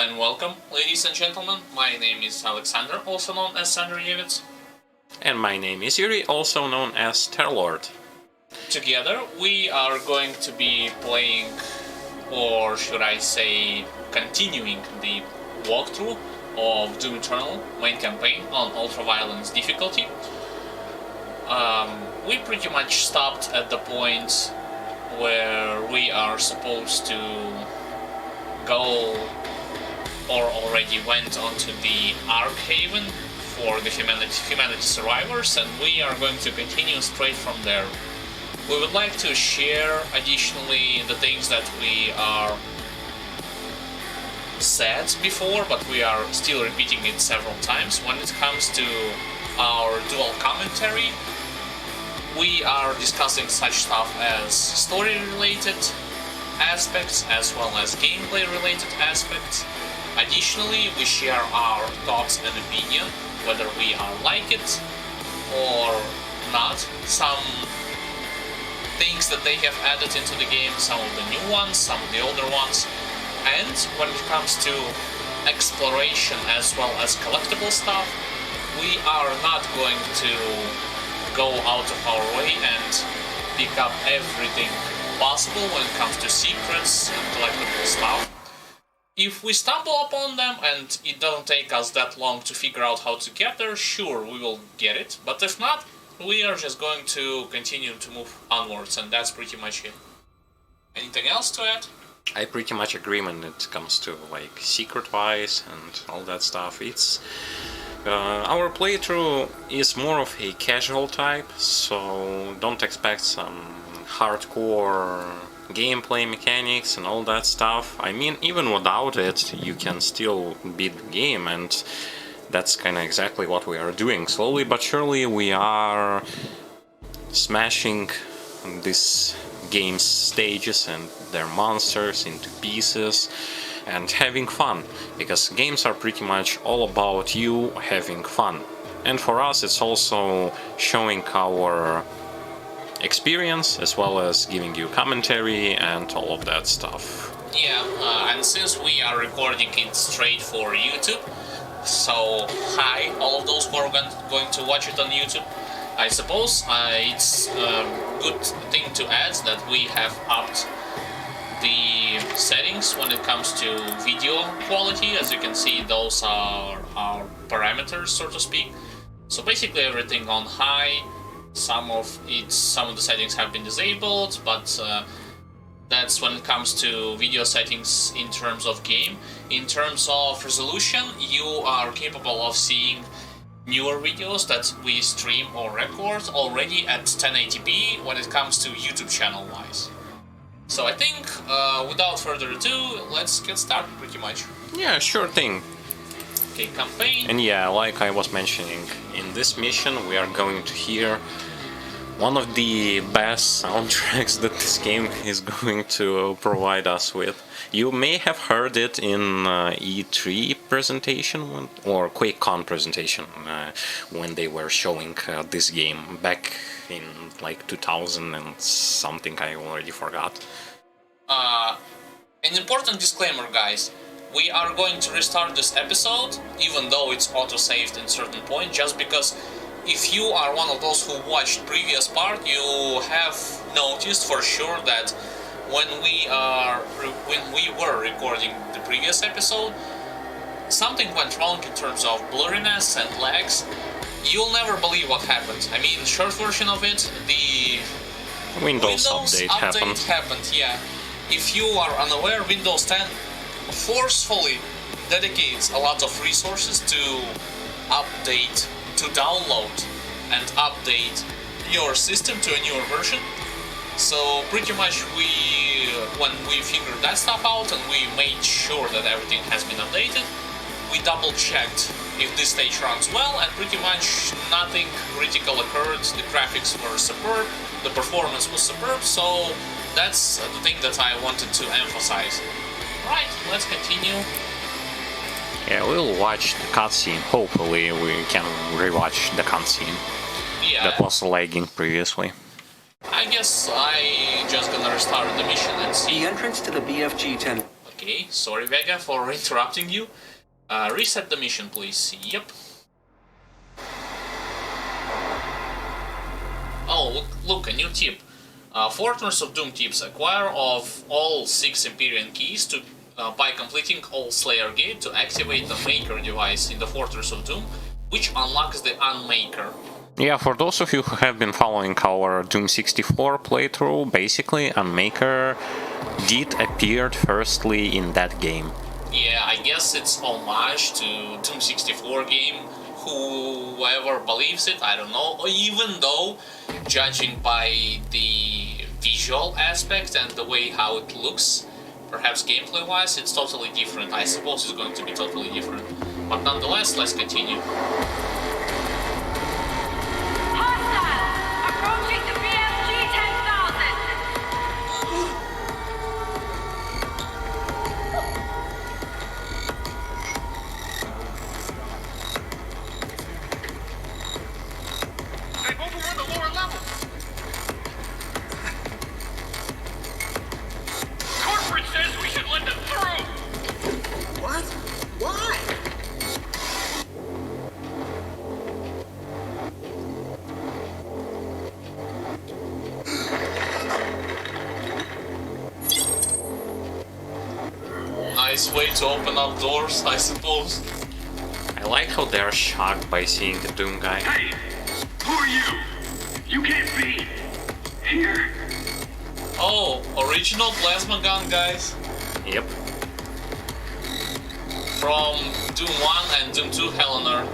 and welcome, ladies and gentlemen. My name is Alexander, also known as Sandreyevitz. And my name is Yuri, also known as Terrorlord. Together, we are going to be playing, or should I say, continuing the walkthrough of Doom Eternal main campaign on ultra-violence difficulty. We pretty much stopped at the point where we are supposed to go, or already went onto the Ark Haven for the humanity survivors, and we are going to continue straight from there. We would like to share additionally the things that we are said before, but we are still repeating it several times. When it comes to our dual commentary, we are discussing such stuff as story-related aspects as well as gameplay-related aspects. Additionally, we share our thoughts and opinion, whether we like it or not. Some things that they have added into the game, some of the new ones, some of the older ones. And when it comes to exploration as well as collectible stuff, we are not going to go out of our way and pick up everything possible when it comes to secrets and collectible stuff. If we stumble upon them and it doesn't take us that long to figure out how to get there, sure, we will get it. But if not, we are just going to continue to move onwards, and that's pretty much it. Anything else to add? I pretty much agree when it comes to like secret-wise and all that stuff. It's our playthrough is more of a casual type, so don't expect some hardcore gameplay mechanics and all that stuff. I mean, even without it, you can still beat the game, and that's kind of exactly what we are doing. Slowly but surely, we are smashing this game's stages and their monsters into pieces and having fun, because games are pretty much all about you having fun. And for us, it's also showing our experience as well as giving you commentary and all of that stuff. Yeah, and since we are recording it straight for YouTube, so hi all of those who are going to watch it on YouTube. I suppose it's a good thing to add that we have upped the settings when it comes to video quality. As you can see, those are our parameters, so to speak. So basically everything on high. Some of the settings have been disabled, but that's when it comes to video settings in terms of game. In terms of resolution, you are capable of seeing newer videos that we stream or record already at 1080p when it comes to YouTube channel wise. So I think without further ado, let's get started pretty much. Yeah, sure thing. Okay, campaign. And yeah, like I was mentioning, in this mission we are going to hear one of the best soundtracks that this game is going to provide us with. You may have heard it in E3 presentation or QuakeCon presentation when they were showing this game back in like 2000 and something, I already forgot. An important disclaimer, guys. We are going to restart this episode, even though it's auto-saved in certain point, just because if you are one of those who watched previous part, you have noticed for sure that when we were recording the previous episode, something went wrong in terms of blurriness and lags. You'll never believe what happened. I mean, short version of it, the Windows update happened, yeah. If you are unaware, Windows 10 forcefully dedicates a lot of resources to update, to download and update your system to a newer version. So pretty much when we figured that stuff out and we made sure that everything has been updated, we double checked if this stage runs well, and pretty much nothing critical occurred. The graphics were superb, the performance was superb, so that's the thing that I wanted to emphasize. Right, let's continue. Yeah, we'll watch the cutscene. Hopefully we can rewatch the cutscene that was lagging previously. I guess I just gonna restart the mission and see. The entrance to the BFG 10. Okay, sorry Vega for interrupting you. Reset the mission, please. Yep. Oh, look, a new tip. Fortress of Doom tips. Acquire of all 6 Empyrean keys to by completing all Slayer Gate to activate the Maker device in the Fortress of Doom, which unlocks the Unmaker. Yeah, for those of you who have been following our Doom 64 playthrough, basically Unmaker did appear firstly in that game. Yeah, I guess it's homage to Doom 64 game. Whoever believes it, I don't know. Even though, judging by the visual aspect and the way how it looks, perhaps gameplay-wise, it's totally different. I suppose it's going to be totally different. But nonetheless, let's continue. Hostile! Approaching the BFG 10,000! They've overrun the lower levels. Corporate says we should let them through. What? Why? Nice way to open up doors, I suppose. I like how they are shocked by seeing the Doom guy. Hey, who are you? You can't be here. Oh, original plasma gun, guys. Yep. From Doom 1 and Doom 2 Hell on Earth.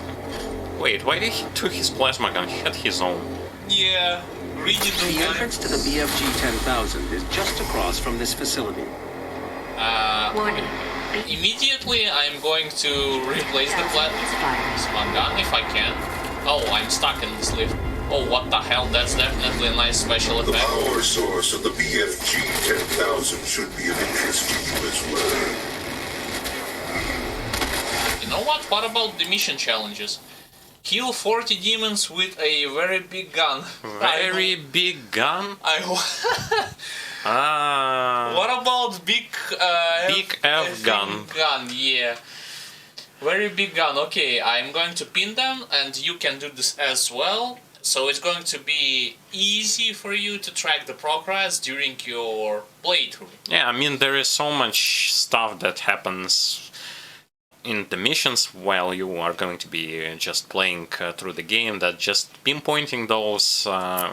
Wait, why did he took his plasma gun? He had his own. Yeah, greedy Doom The guy. entrance to the BFG 10,000 is just across from this facility. Warning. Immediately I'm going to replace the plasma gun if I can. Oh, I'm stuck in this lift. Oh, what the hell, that's definitely a nice special The effect. power source of the BFG 10,000 should be of interest to you as well. You know what? What about the mission challenges? Kill 40 demons with a very big gun. Very big gun? What about big Big F gun. Gun, yeah. Very big gun. Okay, I'm going to pin them, and you can do this as well. So it's going to be easy for you to track the progress during your playthrough. Yeah, I mean, there is so much stuff that happens in the missions while you are going to be just playing through the game that just pinpointing those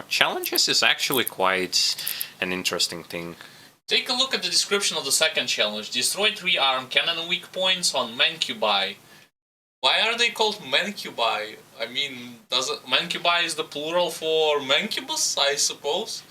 challenges is actually quite an interesting thing. Take a look at the description of the second challenge. Destroy 3 arm cannon weak points on Mancubi. Why are they called Mancubi? I mean, Mancubi is the plural for Mancubus, I suppose?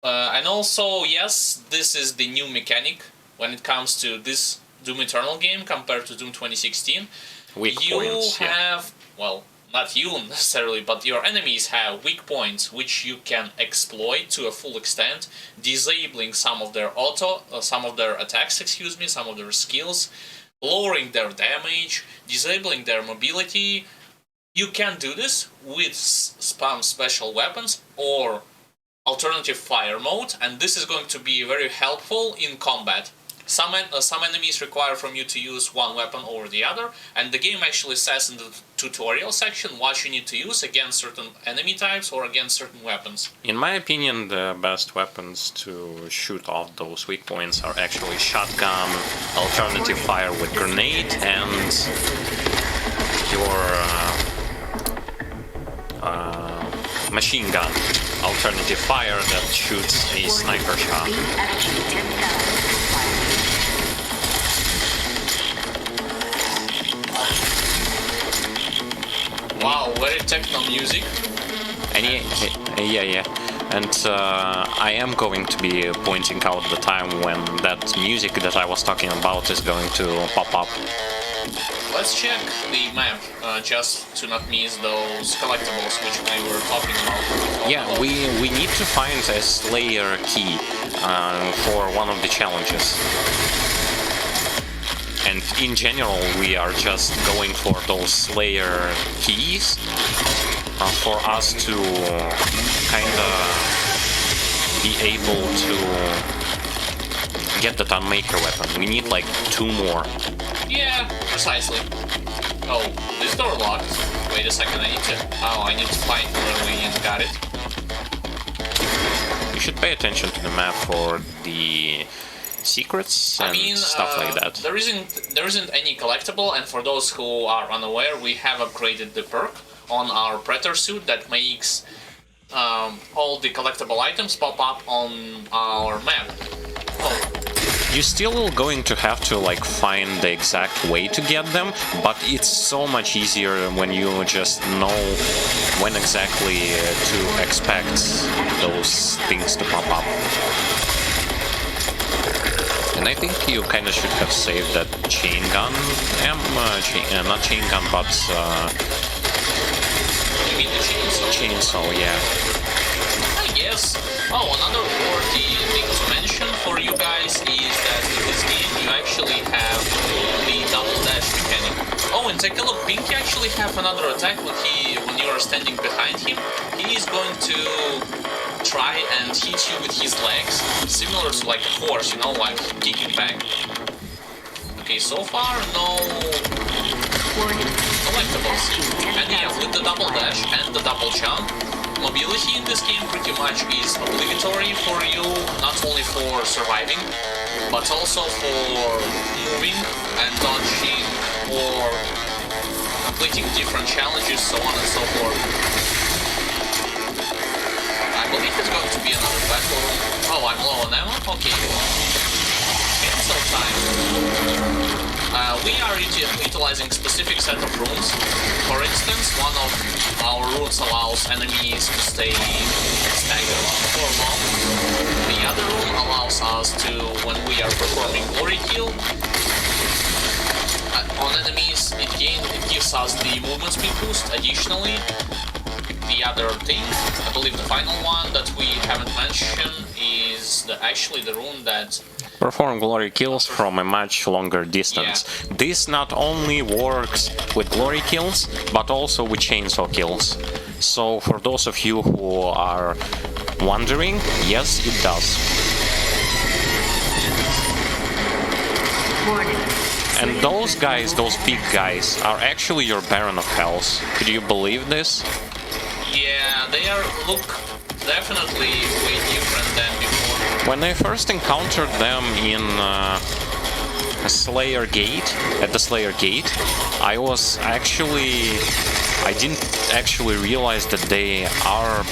And also, yes, this is the new mechanic when it comes to this Doom Eternal game compared to Doom 2016. Weak you points, yeah. have, well, not you necessarily, but your enemies have weak points which you can exploit to a full extent, disabling some of their attacks, some of their skills, lowering their damage, disabling their mobility. You can do this with spam special weapons or alternative fire mode, and this is going to be very helpful in combat. Some enemies require from you to use one weapon over the other, and the game actually says in the tutorial section what you need to use against certain enemy types or against certain weapons. In my opinion, the best weapons to shoot off those weak points are actually shotgun, alternative fire with grenade, and your machine gun, alternative fire that shoots a sniper shot. BFG 10,000. Wow, very techno music. And yeah. And I am going to be pointing out the time when that music that I was talking about is going to pop up. Let's check the map, just to not miss those collectibles which we were talking about. Yeah, we need to find a Slayer key for one of the challenges. And in general, we are just going for those Slayer keys for us to kinda be able to get the Gunmaker weapon. We need like 2 more. Yeah, precisely. Oh, this door locked. Wait a second, I need to find where we got it. You should pay attention to the map for the secrets and stuff like that. There isn't any collectible, and for those who are unaware, we have upgraded the perk on our Predator suit that makes all the collectible items pop up on our map. Oh. You're still going to have to like find the exact way to get them, but it's so much easier when you just know when exactly to expect those things to pop up. And I think you kind of should have saved that chain gun, not chain gun, but you mean the chainsaw? Chainsaw, yeah. I guess. Oh, another worthy thing to mention for you guys is that in this game you actually have the double dash mechanic. Oh, and take a look, Pinky actually have another attack when you are standing behind him. He is going to try and hit you with his legs, similar to like a horse, you know, like kicking back. Okay, so far no collectibles. And yeah, with the double dash and the double jump, mobility in this game pretty much is obligatory for you, not only for surviving, but also for moving and dodging or completing different challenges, so on and so forth. I believe it's going to be another battle room. Oh, I'm low on ammo? Okay. Cancel time. We are utilizing specific set of runes. For instance, one of our runes allows enemies to stay staggered for long. The other rune allows us to, when we are performing glory kill on enemies, it gives us the movement speed boost. Additionally, the other thing, I believe the final one that we haven't mentioned, is actually the rune that perform glory kills from a much longer distance. Yeah. This not only works with glory kills, but also with chainsaw kills. So for those of you who are wondering, yes, it does. And those guys, those big guys, are actually your Baron of Hells. Could you believe this? Yeah, they look definitely way different than before. When I first encountered them in Slayer Gate, at the Slayer Gate, I didn't actually realize that they are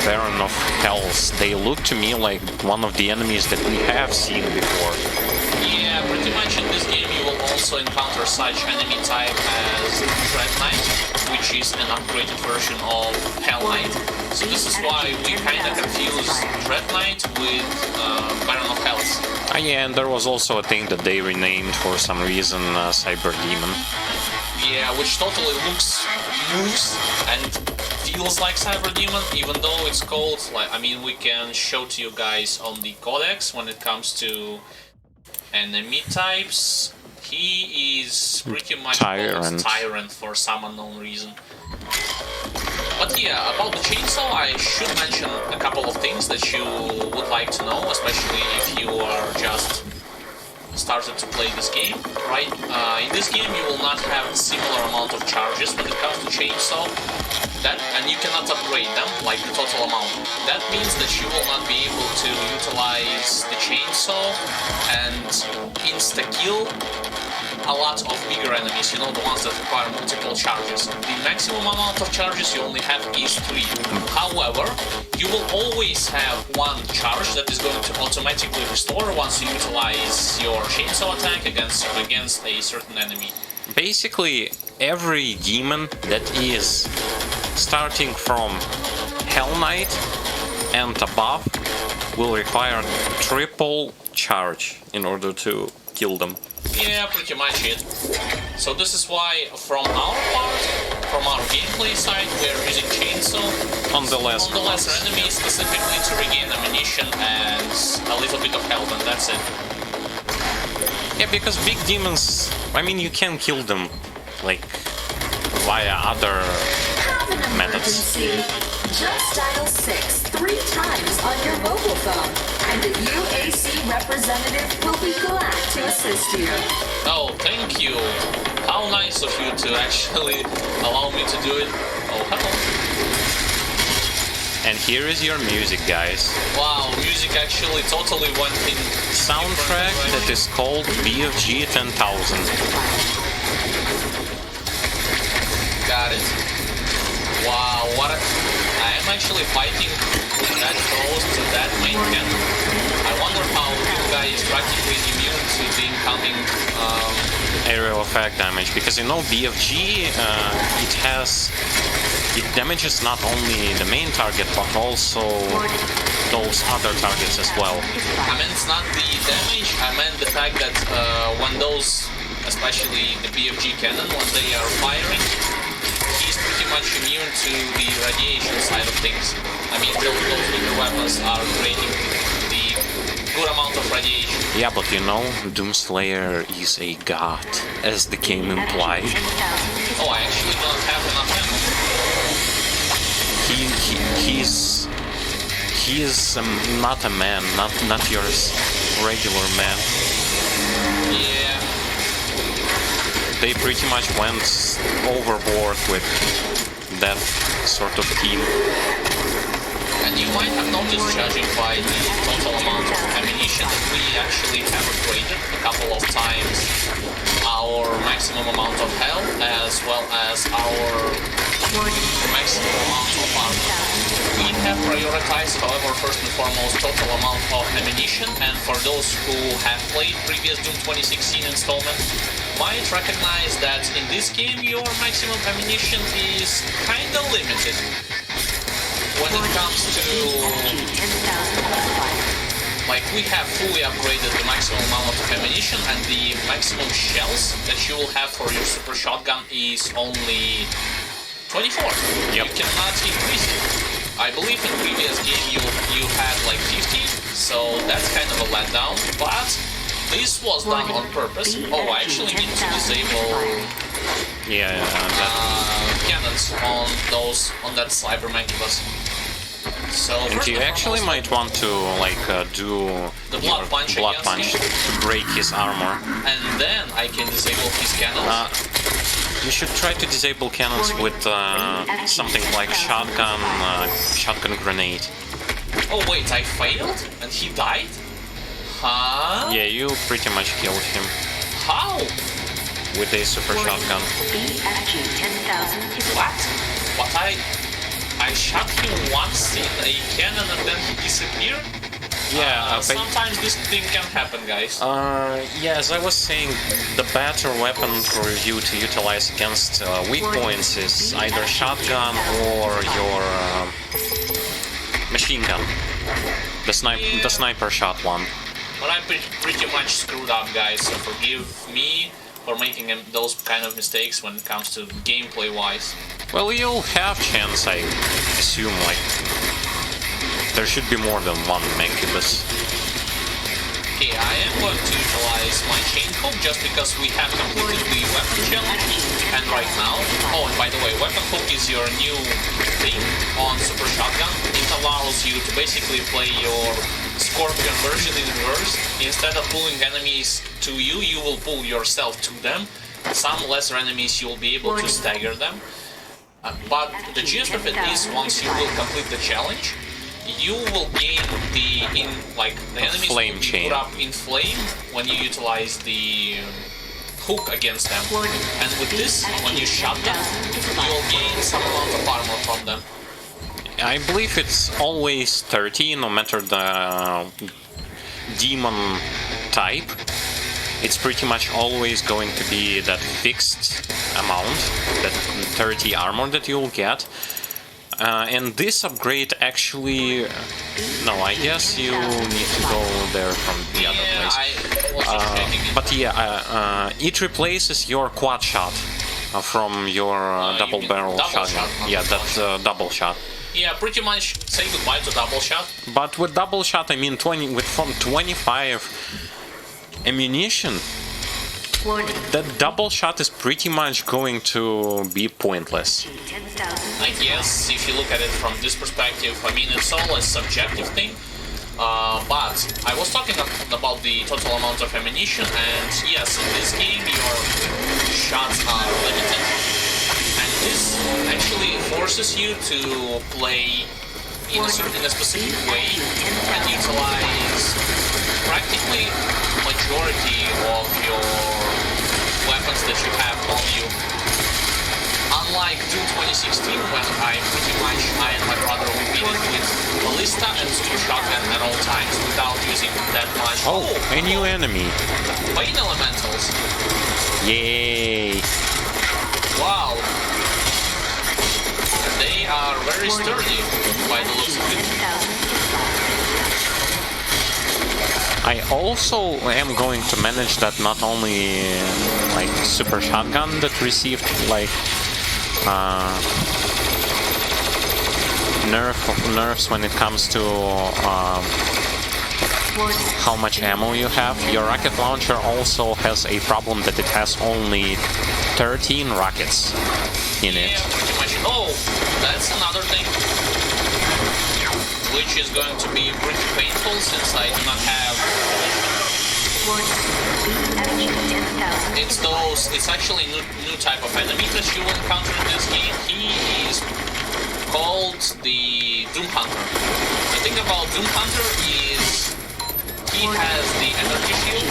Baron of Hells. They look to me like one of the enemies that we have seen before. Yeah, pretty much in this game you will also encounter such enemy type as Dread Knight, which is an upgraded version of Hell Knight. So this is why we kinda confuse Dread Knight with Baron of Hells. Yeah, and there was also a thing that they renamed for some reason Cyber Demon. Yeah, which totally moves and feels like Cyber Demon, even though it's called, like, I mean, we can show to you guys on the codex when it comes to enemy types. He is pretty much called Tyrant for some unknown reason. But yeah, about the chainsaw, I should mention a couple of things that you would like to know, especially if you are just started to play this game, right? In this game you will not have a similar amount of charges when it comes to chainsaw, and you cannot upgrade them, like the total amount. That means that you will not be able to utilize the chainsaw and insta-kill a lot of bigger enemies, you know, the ones that require multiple charges. The maximum amount of charges you only have is 3. However, you will always have one charge that is going to automatically restore once you utilize your chainsaw attack against a certain enemy. Basically, every demon that is starting from Hell Knight and above will require triple charge in order to kill them. Yeah, pretty much it. So this is why, from our part, from our gameplay side, we are using chainsaw on the lesser enemies, specifically to regain ammunition and a little bit of health, and that's it. Yeah, because big demons, I mean, you can kill them, like, via other methods. Just dial 6 3 times on your mobile phone, and the UAC representative representative will be glad to assist you. Oh, thank you. How nice of you to actually allow me to do it. Oh, hello. And here is your music, guys. Wow, music actually totally went in. Soundtrack that is called BFG 10,000. Got it. Wow, what a... I am actually fighting that close to that main cannon. I wonder how you guys practically immune to the incoming Aerial effect damage, because you know BFG, it damages not only the main target but also those other targets as well. I mean, it's not the damage, I meant the fact that when those, especially the BFG cannon, when they are firing, he's pretty much immune to the radiation side of things. I mean, those bigger weapons are creating the good amount of radiation. Yeah, but you know, Doomslayer is a god, as the game implied. Oh, I actually don't have enough ammo. He is not a man, not your regular man. Yeah. They pretty much went overboard with that sort of team. And you might have noticed, judging by the total amount of ammunition, that we actually have upgraded a couple of times our maximum amount of health as well as our maximum amount of armor. We have prioritized, however, first and foremost, total amount of ammunition, and for those who have played previous Doom 2016 installment, might recognize that in this game your maximum ammunition is kinda limited. When it comes to, like, we have fully upgraded the maximum amount of ammunition, and the maximum shells that you will have for your super shotgun is only 24. Yep. You cannot increase it. I believe in previous game you had like 50, so that's kind of a letdown, but this was done on purpose. Oh, I actually need to disable cannons on that Cyber Magnibus. So And you actually might want to do the blood punch to break his armor. And then I can disable his cannons. You should try to disable cannons with something like shotgun grenade. Oh wait, I failed? And he died? Huh? Yeah, you pretty much killed him How? with a super shotgun. BFG 10,000 is What? But I shot him once in a cannon and then he disappeared? Yeah, sometimes this thing can happen, guys. yeah, as I was saying, the better weapon for you to utilize against weak points is either shotgun or your machine gun. The sniper shot one. But I pretty much screwed up, guys, so forgive me for making those kind of mistakes when it comes to gameplay-wise. Well, you'll have chance, I assume, there should be more than one Mancubus. Okay, I am going to utilize my chain hook just because we have completed the weapon challenge. And right now, oh, and by the way, weapon hook is your new thing on Super Shotgun. It allows you to basically play your Scorpion version in reverse. Instead of pulling enemies to you, you will pull yourself to them. Some lesser enemies you will be able to stagger them. But the gist of it is, once you will complete the challenge, you will gain the enemies flame will be chain. put up in flame when you utilize the hook against them. And with this, when you shot them, you'll gain some amount of armor from them. I believe it's always 30, no matter the demon type. It's pretty much always going to be that fixed amount, that 30 armor that you'll get. And this upgrade actually... no, I guess you need to go there from the other place. I was just checking it. But yeah, it replaces your quad shot from your double barrel shotgun. Yeah, that double shot. Yeah, pretty much say goodbye to double shot. But with double shot, I mean from 25 ammunition, that double shot is pretty much going to be pointless. I guess if you look at it from this perspective, I mean, it's all a subjective thing. But I was talking about the total amount of ammunition, and yes, in this game your shots are limited, and this actually forces you to play in a specific way and utilize practically majority of your weapons that you have on you. Unlike Doom 2016, when I and my brother repeated with ballista and super shotgun at all times without using that much. Oh, a new enemy. Pain elementals. Yay! Wow. And they are very sturdy by the looks of it. I also am going to manage that not only like super shotgun that received like nerfs when it comes to how much ammo you have. Your rocket launcher also has a problem that it has only 13 rockets in it. Yeah, pretty much. Oh, that's another thing, which is going to be pretty painful since I do not have. It's actually a new type of enemy that you will encounter in this game. He is called the Doom Hunter. The thing about Doom Hunter is he has the energy shield,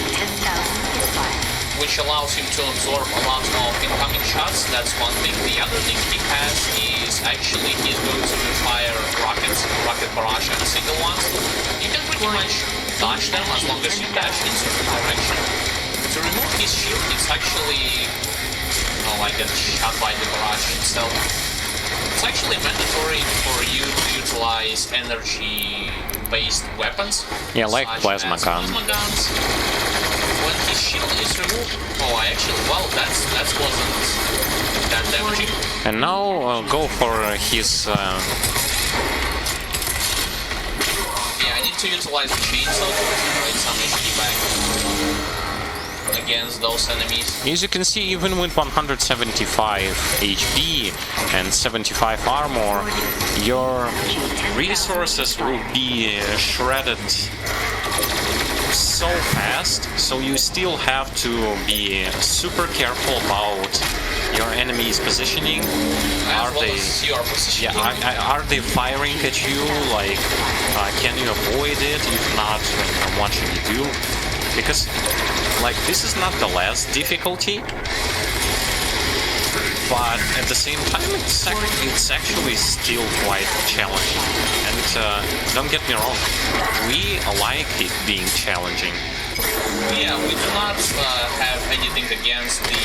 which allows him to absorb a lot of incoming shots. That's one thing. The other thing he has is actually he's going to fire rockets, rocket barrage and single ones. You can pretty much dodge them as long as you dash in certain direction. To remove his shield, it's actually... Oh, I get shot by the barrage itself. It's actually mandatory for you to utilize energy-based weapons. Yeah, like plasma guns. When his shield is removed... Oh, I actually... Well, that wasn't that damaging. And now I'll go for his... Yeah, I need to utilize the chainsaw to generate some HP back against those enemies. As you can see, even with 175 HP and 75 armor, your resources will be shredded so fast, so you still have to be super careful about your enemy's positioning. Are are they firing at you? Like, can you avoid it? If not, what should you do? Because, like, this is not the last difficulty, but at the same time, it's actually still quite challenging. And don't get me wrong, we like it being challenging. Yeah, we do not have anything against the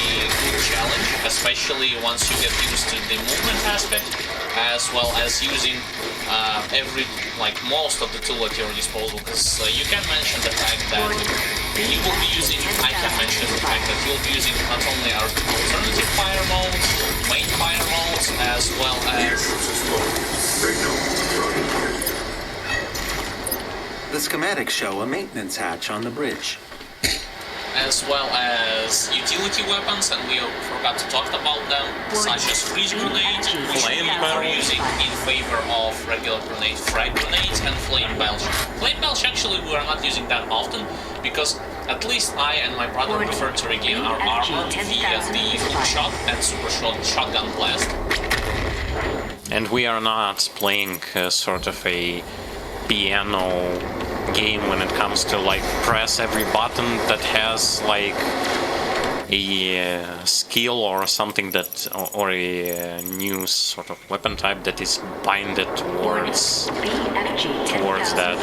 challenge, especially once you get used to the movement aspect, as well as using most of the tool at your disposal. Because you can mention the fact that you will be using, I can mention the fact that you'll be using not only our alternative fire modes, main fire modes, as well as... The schematics show a maintenance hatch on the bridge. As well as utility weapons, and we forgot to talk about them, such as freeze grenade, which we are using in favor of regular grenade, frag grenades, and flame belch. Flame belch actually we are not using that often, because at least I and my brother prefer to regain our armor via the hook shot and super shotgun blast. And we are not playing sort of a piano game when it comes to like press every button that has like a skill or something that or a new sort of weapon type that is binded towards that.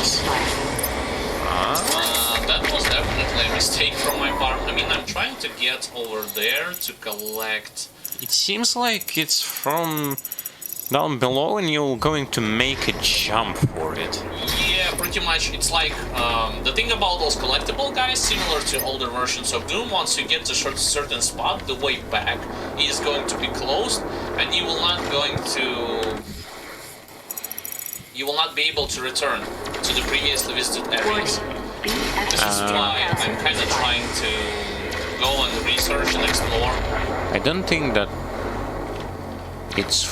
That was definitely a mistake from my part. I mean, I'm trying to get over there to collect. It seems like it's from down below and you're going to make a jump for it. Yeah, pretty much. It's like the thing about those collectible guys, similar to older versions of Doom, once you get to a certain spot, the way back is going to be closed, and you will not be able to return to the previously visited areas. This is why I'm kind of trying to go and research and explore. I don't think that it's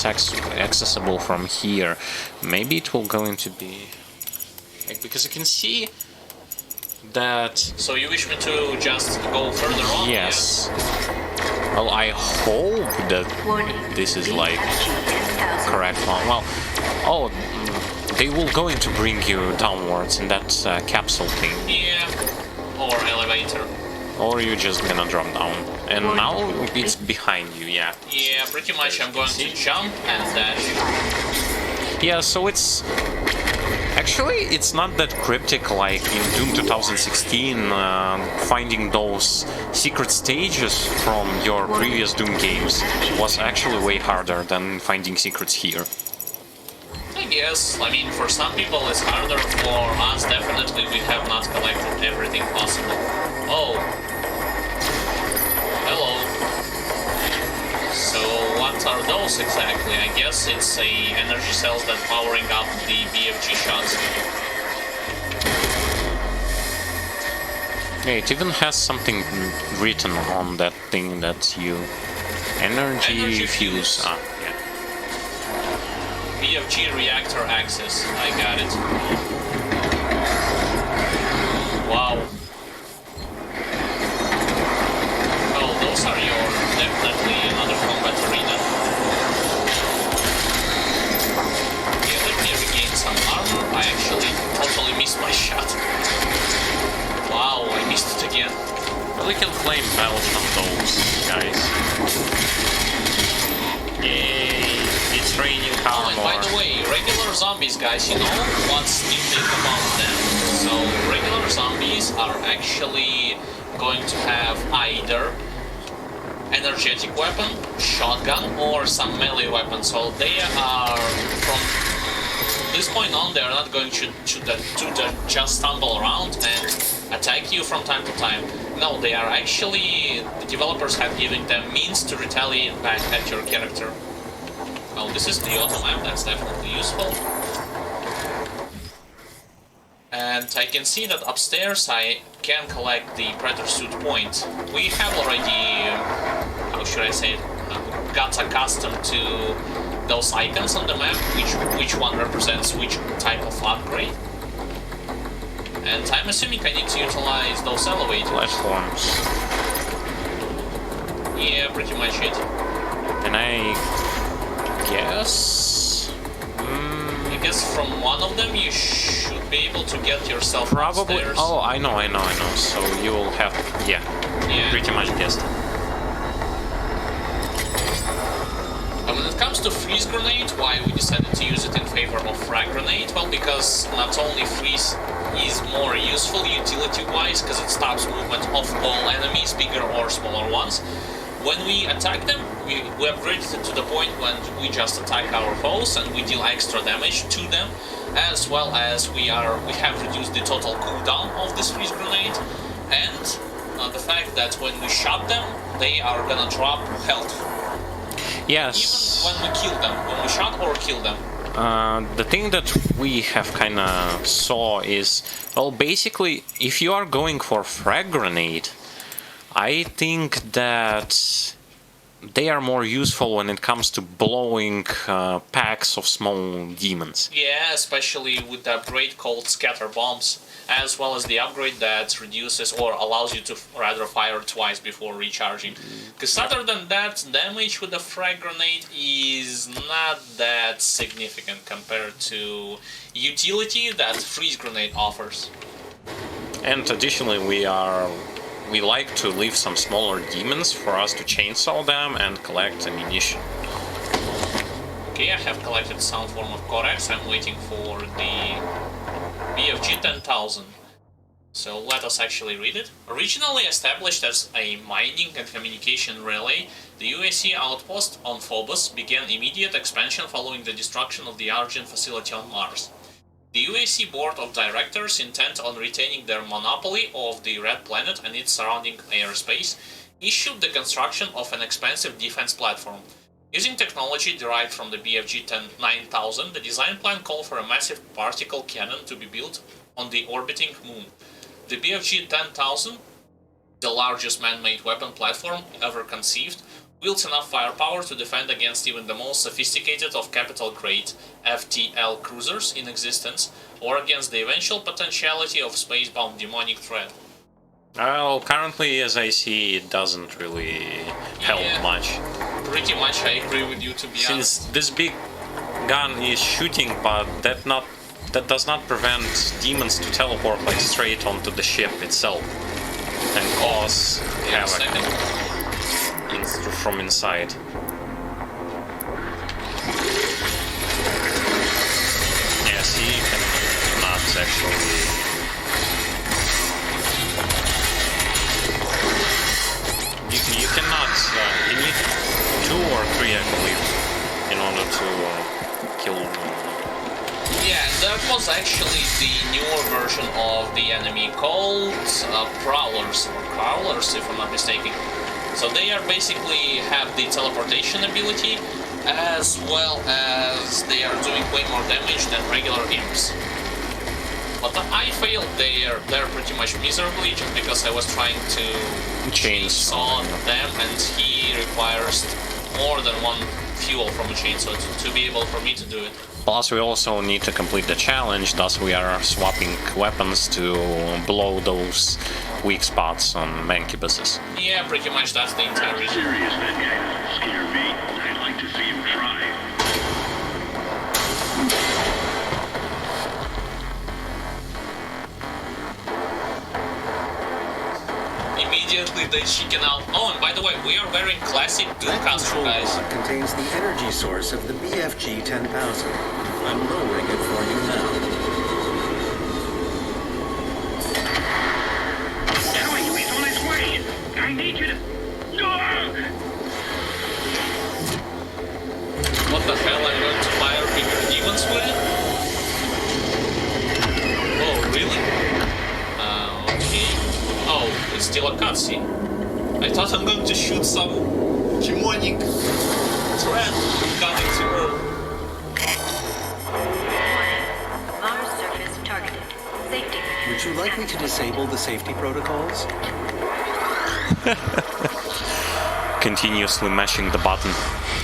accessible from here. Maybe it will going to be Like, because you can see that... So you wish me to just go further on? Yes. Well, I hope that this is like correct one. Well, they will going to bring you downwards in that capsule thing. Yeah. Or elevator. Or you're just gonna drop down. And now it's behind you, yeah. Yeah, pretty much I'm going to jump and dash. Yeah, so it's... Actually, it's not that cryptic like in Doom 2016, finding those secret stages from your previous Doom games was actually way harder than finding secrets here. I guess, I mean, for some people it's harder, for us definitely we have not collected everything possible. Oh. Hello. So what are those exactly? I guess it's a energy cells that powering up the BFG shots. Yeah, it even has something written on that thing that you... Energy fuse. Ah, yeah. BFG reactor access. I got it. Wow. Oh, those are yours. Definitely another combat arena. Yeah, let me regain some armor. I actually totally missed my shot. Wow, I missed it again. Well, we can flame bells from those guys. Yay! It's raining Oh, and armor. by the way, regular zombies, guys, you know what's new thing about them? So, regular zombies are actually going to have either energetic weapon, shotgun, or some melee weapon. So they are, from this point on, they are not going to just stumble around and attack you from time to time. No, they are actually, the developers have given them means to retaliate back at your character. Well, this is the auto map, that's definitely useful. And I can see that upstairs I can collect the Predator suit point. We have already, how should I say it, got accustomed to those icons on the map, which one represents which type of upgrade. And I'm assuming I need to utilize those elevators. Platforms. Yeah, pretty much it. And I guess... I guess from one of them you should be able to get yourself Probably. upstairs. Oh, I know. So you will have... Yeah. Pretty much guessed. And when it comes to freeze grenade, why we decided to use it in favor of frag grenade? Well, because not only freeze is more useful utility-wise, because it stops movement of all enemies, bigger or smaller ones. When we attack them, we upgraded it to the point when we just attack our foes and we deal extra damage to them, as well as we have reduced the total cooldown of this freeze grenade, and the fact that when we shot them, they are gonna drop health. Yes. Even when we kill them, when we shot or kill them. The thing that we have kinda saw is, well, basically, if you are going for frag grenade, I think that they are more useful when it comes to blowing packs of small demons. Yeah, especially with the upgrade called Scatter Bombs, as well as the upgrade that reduces or allows you to rather fire twice before recharging. Because other than that, damage with the frag grenade is not that significant compared to utility that freeze grenade offers. And additionally, we like to leave some smaller demons for us to chainsaw them and collect ammunition. Okay, I have collected some form of Codex. I'm waiting for the BFG 10,000. So let us actually read it. Originally established as a mining and communication relay, the UAC outpost on Phobos began immediate expansion following the destruction of the Argent facility on Mars. The UAC Board of Directors, intent on retaining their monopoly of the Red Planet and its surrounding airspace, issued the construction of an expansive defense platform. Using technology derived from the BFG 9000, the design plan called for a massive particle cannon to be built on the orbiting moon. The BFG 10,000, the largest man-made weapon platform ever conceived, wields enough firepower to defend against even the most sophisticated of capital-grade FTL cruisers in existence, or against the eventual potentiality of spacebound demonic threat? Well, currently, as I see, it doesn't really help Yeah. much. Pretty much I agree with you, to be honest. Since this big gun is shooting, but that does not prevent demons to teleport like straight onto the ship itself and cause Wait a havoc second. from inside. Yeah, see, you cannot actually. You cannot. You need 2 or 3, I believe, in order to kill. Yeah, that was actually the newer version of the enemy called Prowlers, or Crawlers, if I'm not mistaken. So they are basically have the teleportation ability, as well as they are doing way more damage than regular imps. But I failed there pretty much miserably, just because I was trying to chainsaw them, and he requires more than 1 fuel from a chainsaw to be able for me to do it. Plus, we also need to complete the challenge, thus we are swapping weapons to blow those weak spots on mancubuses. Yeah, pretty much that's the entire reason. Serious, that guy doesn't scare me. I'd like to see him try. Immediately they chicken out. Oh, and by the way, we are wearing classic That Doomcaster, control guys. pod contains the energy source of the BFG 10,000. I'm lowering it for you now. Telling you he's on his way. I need you to. What the hell? I'm going to fire bigger demons with it? Oh, really? Okay. Oh, it's still a cutscene. I thought I'm going to shoot some demonic threat coming to Earth. Mars surface targeted. Safety. Would you like me to disable the safety protocols? Continuously mashing the button.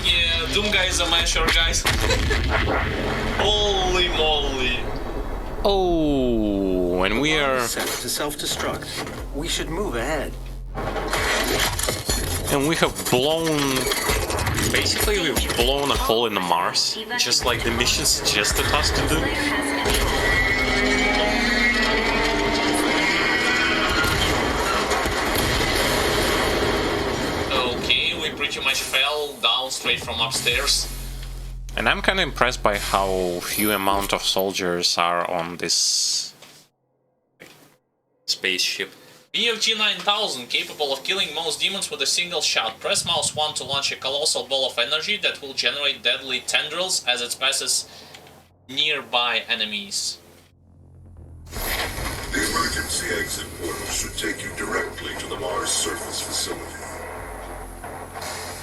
Yeah, Doom Guy is a masher, guys. Holy moly. Oh, and we are Set to self-destruct. We should move ahead. and we have blown. Basically, we've blown a hole in the Mars, just like the mission suggested us to do. Okay, we pretty much fell down straight from upstairs. And I'm kind of impressed by how few amount of soldiers are on this spaceship. BFG 9000, capable of killing most demons with a single shot. Press mouse 1 to launch a colossal ball of energy that will generate deadly tendrils as it passes nearby enemies. The emergency exit portal should take you directly to the Mars surface facility.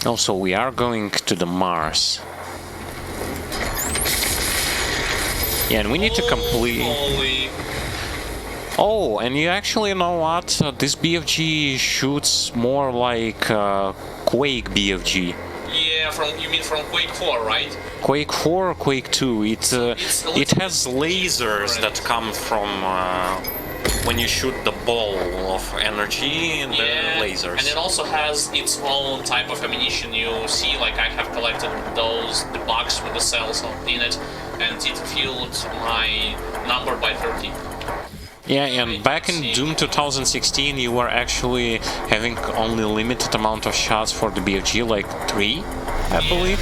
Also, we are going to the Mars. Yeah, and we need to complete. Holy. Oh, and you actually know what? This BFG shoots more like Quake BFG. Yeah, you mean from Quake 4, right? Quake 4 or Quake 2? It's a little It has lasers that come from when you shoot the ball of energy and the lasers. And it also has its own type of ammunition. You see, like I have collected the box with the cells in it, and it filled my number by 30. Yeah, and back in Doom 2016 you were actually having only limited amount of shots for the BFG, like 3, I believe.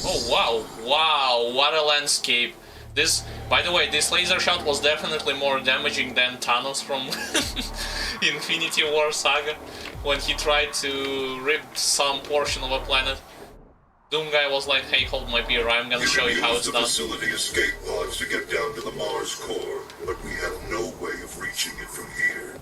Oh wow, what a landscape. This, by the way, this laser shot was definitely more damaging than Thanos from Infinity War Saga, when he tried to rip some portion of a planet. Doom Guy was like, hey, hold my beer, I'm gonna show you how it's the done. facility escape pods to get down to the Mars core, but we have no way of reaching it from here.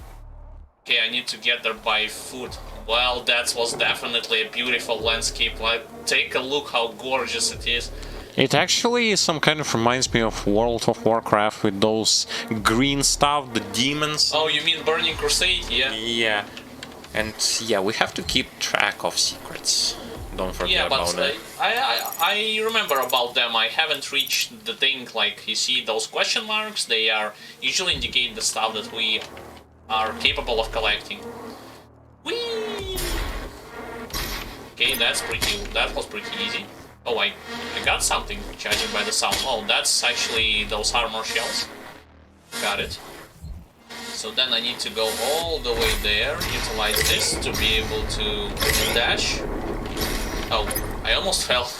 Okay, I need to get there by foot. Well, that was definitely a beautiful landscape. Like, take a look how gorgeous it is. It actually some kind of reminds me of World of Warcraft with those green stuff, the demons. Oh, you mean Burning Crusade? Yeah. Yeah. And yeah, we have to keep track of secrets. Don't forget Yeah, about but that. I remember about them. I haven't reached the thing, like, you see those question marks, they are usually indicate the stuff that we are capable of collecting. Whee! Okay, that was pretty easy. Oh, I got something, judging by the sound. Oh, that's actually those armor shells. Got it. So then I need to go all the way there, utilize this to be able to dash. Oh, I almost fell.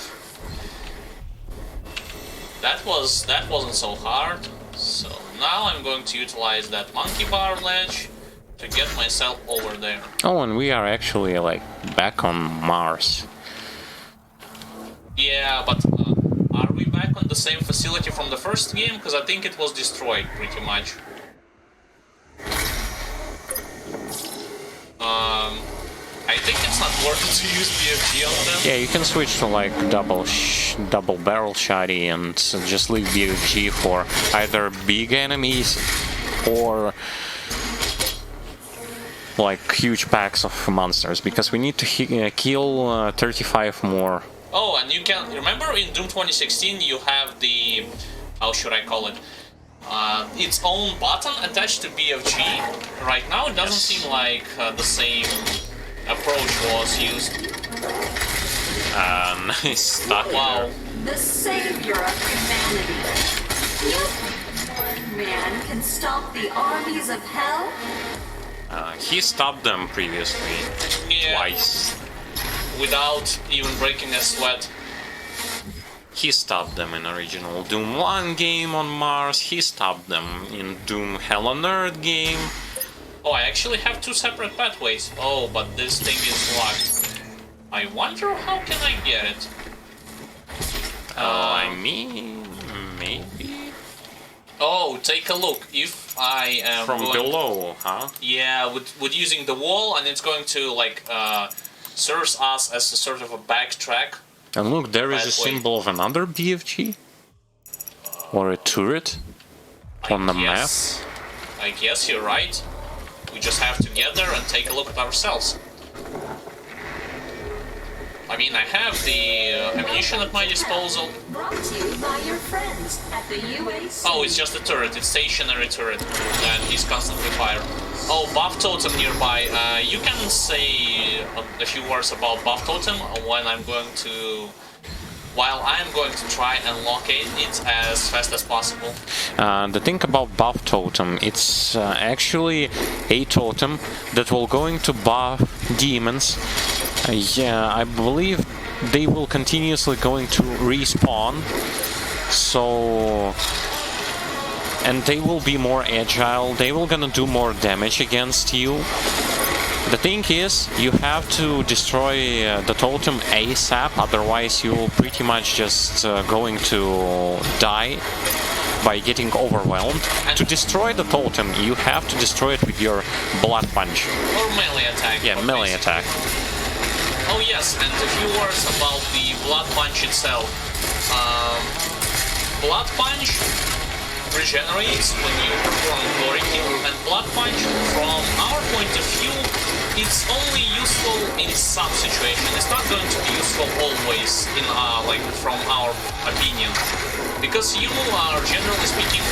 That wasn't so hard. So now I'm going to utilize that monkey bar ledge to get myself over there. Oh, and we are actually like back on Mars. Yeah, but are we back on the same facility from the first game? Because I think it was destroyed pretty much. I think it's not worth it to use BFG on them. Yeah, you can switch to like double barrel shotty and just leave BFG for either big enemies or like huge packs of monsters, because we need to kill 35 more. Oh, and you can remember in Doom 2016 you have the, how should I call it, its own button attached to BFG. Right now it doesn't seem like the same approach was used. Nice stuff. Wow. The savior of humanity. You, one man, can stop the armies of hell? He stopped them previously. Yeah. Twice. Without even breaking a sweat. He stopped them in original Doom 1 game on Mars, he stopped them in Doom Hell on Earth game. Oh, I actually have two separate pathways. Oh, but this thing is locked. I wonder how can I get it? I mean, maybe Oh, take a look. If I am from going, below, huh? yeah, with using the wall, and it's going to like serves us as a sort of a backtrack. And look, there is a Pathway. symbol of another BFG or a turret on the map. I guess you're right. We just have to get there and take a look at ourselves. I mean, I have the ammunition at my disposal. Brought to you by your friends at the UAC. Oh, it's just a turret. It's stationary turret, and he's constantly fired. Oh, buff totem nearby. You can say a few words about buff totem when I'm going to, while I'm going to try and locate it as fast as possible. The thing about buff totem, it's actually a totem that will going to buff demons. Yeah, I believe they will continuously going to respawn. So, and they will be more agile. They will gonna do more damage against you. The thing is, you have to destroy the totem ASAP, otherwise you will pretty much just going to die by getting overwhelmed. To destroy the totem, you have to destroy it with your blood punch. Or melee attack. Yeah, melee attack. Oh yes, and a few words about the blood punch itself. Blood punch regenerates when you perform glory kill, and blood punch, from our point of view, it's only useful in some situations. It's not going to be useful always, in like from our opinion, because you are generally speaking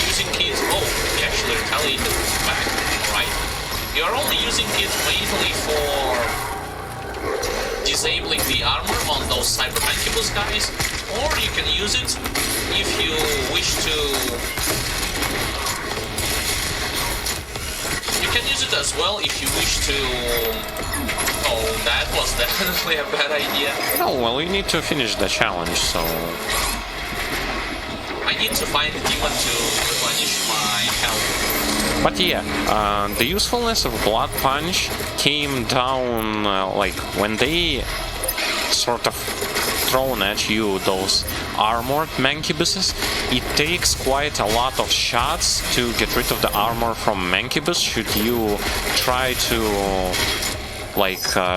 using it. Oh, he actually retaliated back. Right? You are only using it mainly for disabling the armor on those cyber mancubus guys, or you can use it if you wish to. You can use it as well if you wish to. Oh, that was definitely a bad idea. Oh, well, you need to finish the challenge, so... I need to find a demon to replenish my health. But yeah, the usefulness of Blood Punch came down, like, when they sort of thrown at you those armored mancubuses, it takes quite a lot of shots to get rid of the armor from mancubus should you try to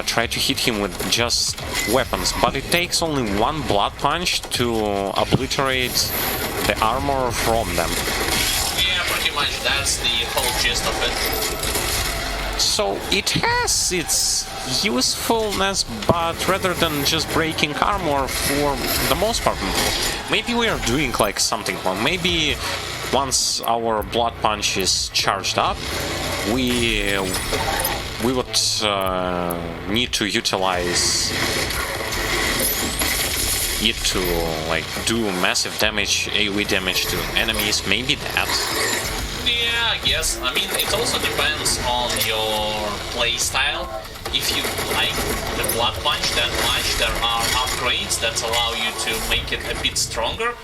try to hit him with just weapons, but it takes only one blood punch to obliterate the armor from them. Yeah, pretty much that's the whole gist of it. So it has its usefulness, but rather than just breaking armor for the most part, maybe we are doing like something wrong. Maybe once our blood punch is charged up, we would need to utilize it to like do massive damage, AoE damage to enemies. Maybe that. Yeah, I guess. I mean, it also depends on your play style. If you like the blood punch that much, there are upgrades that allow you to make it a bit stronger.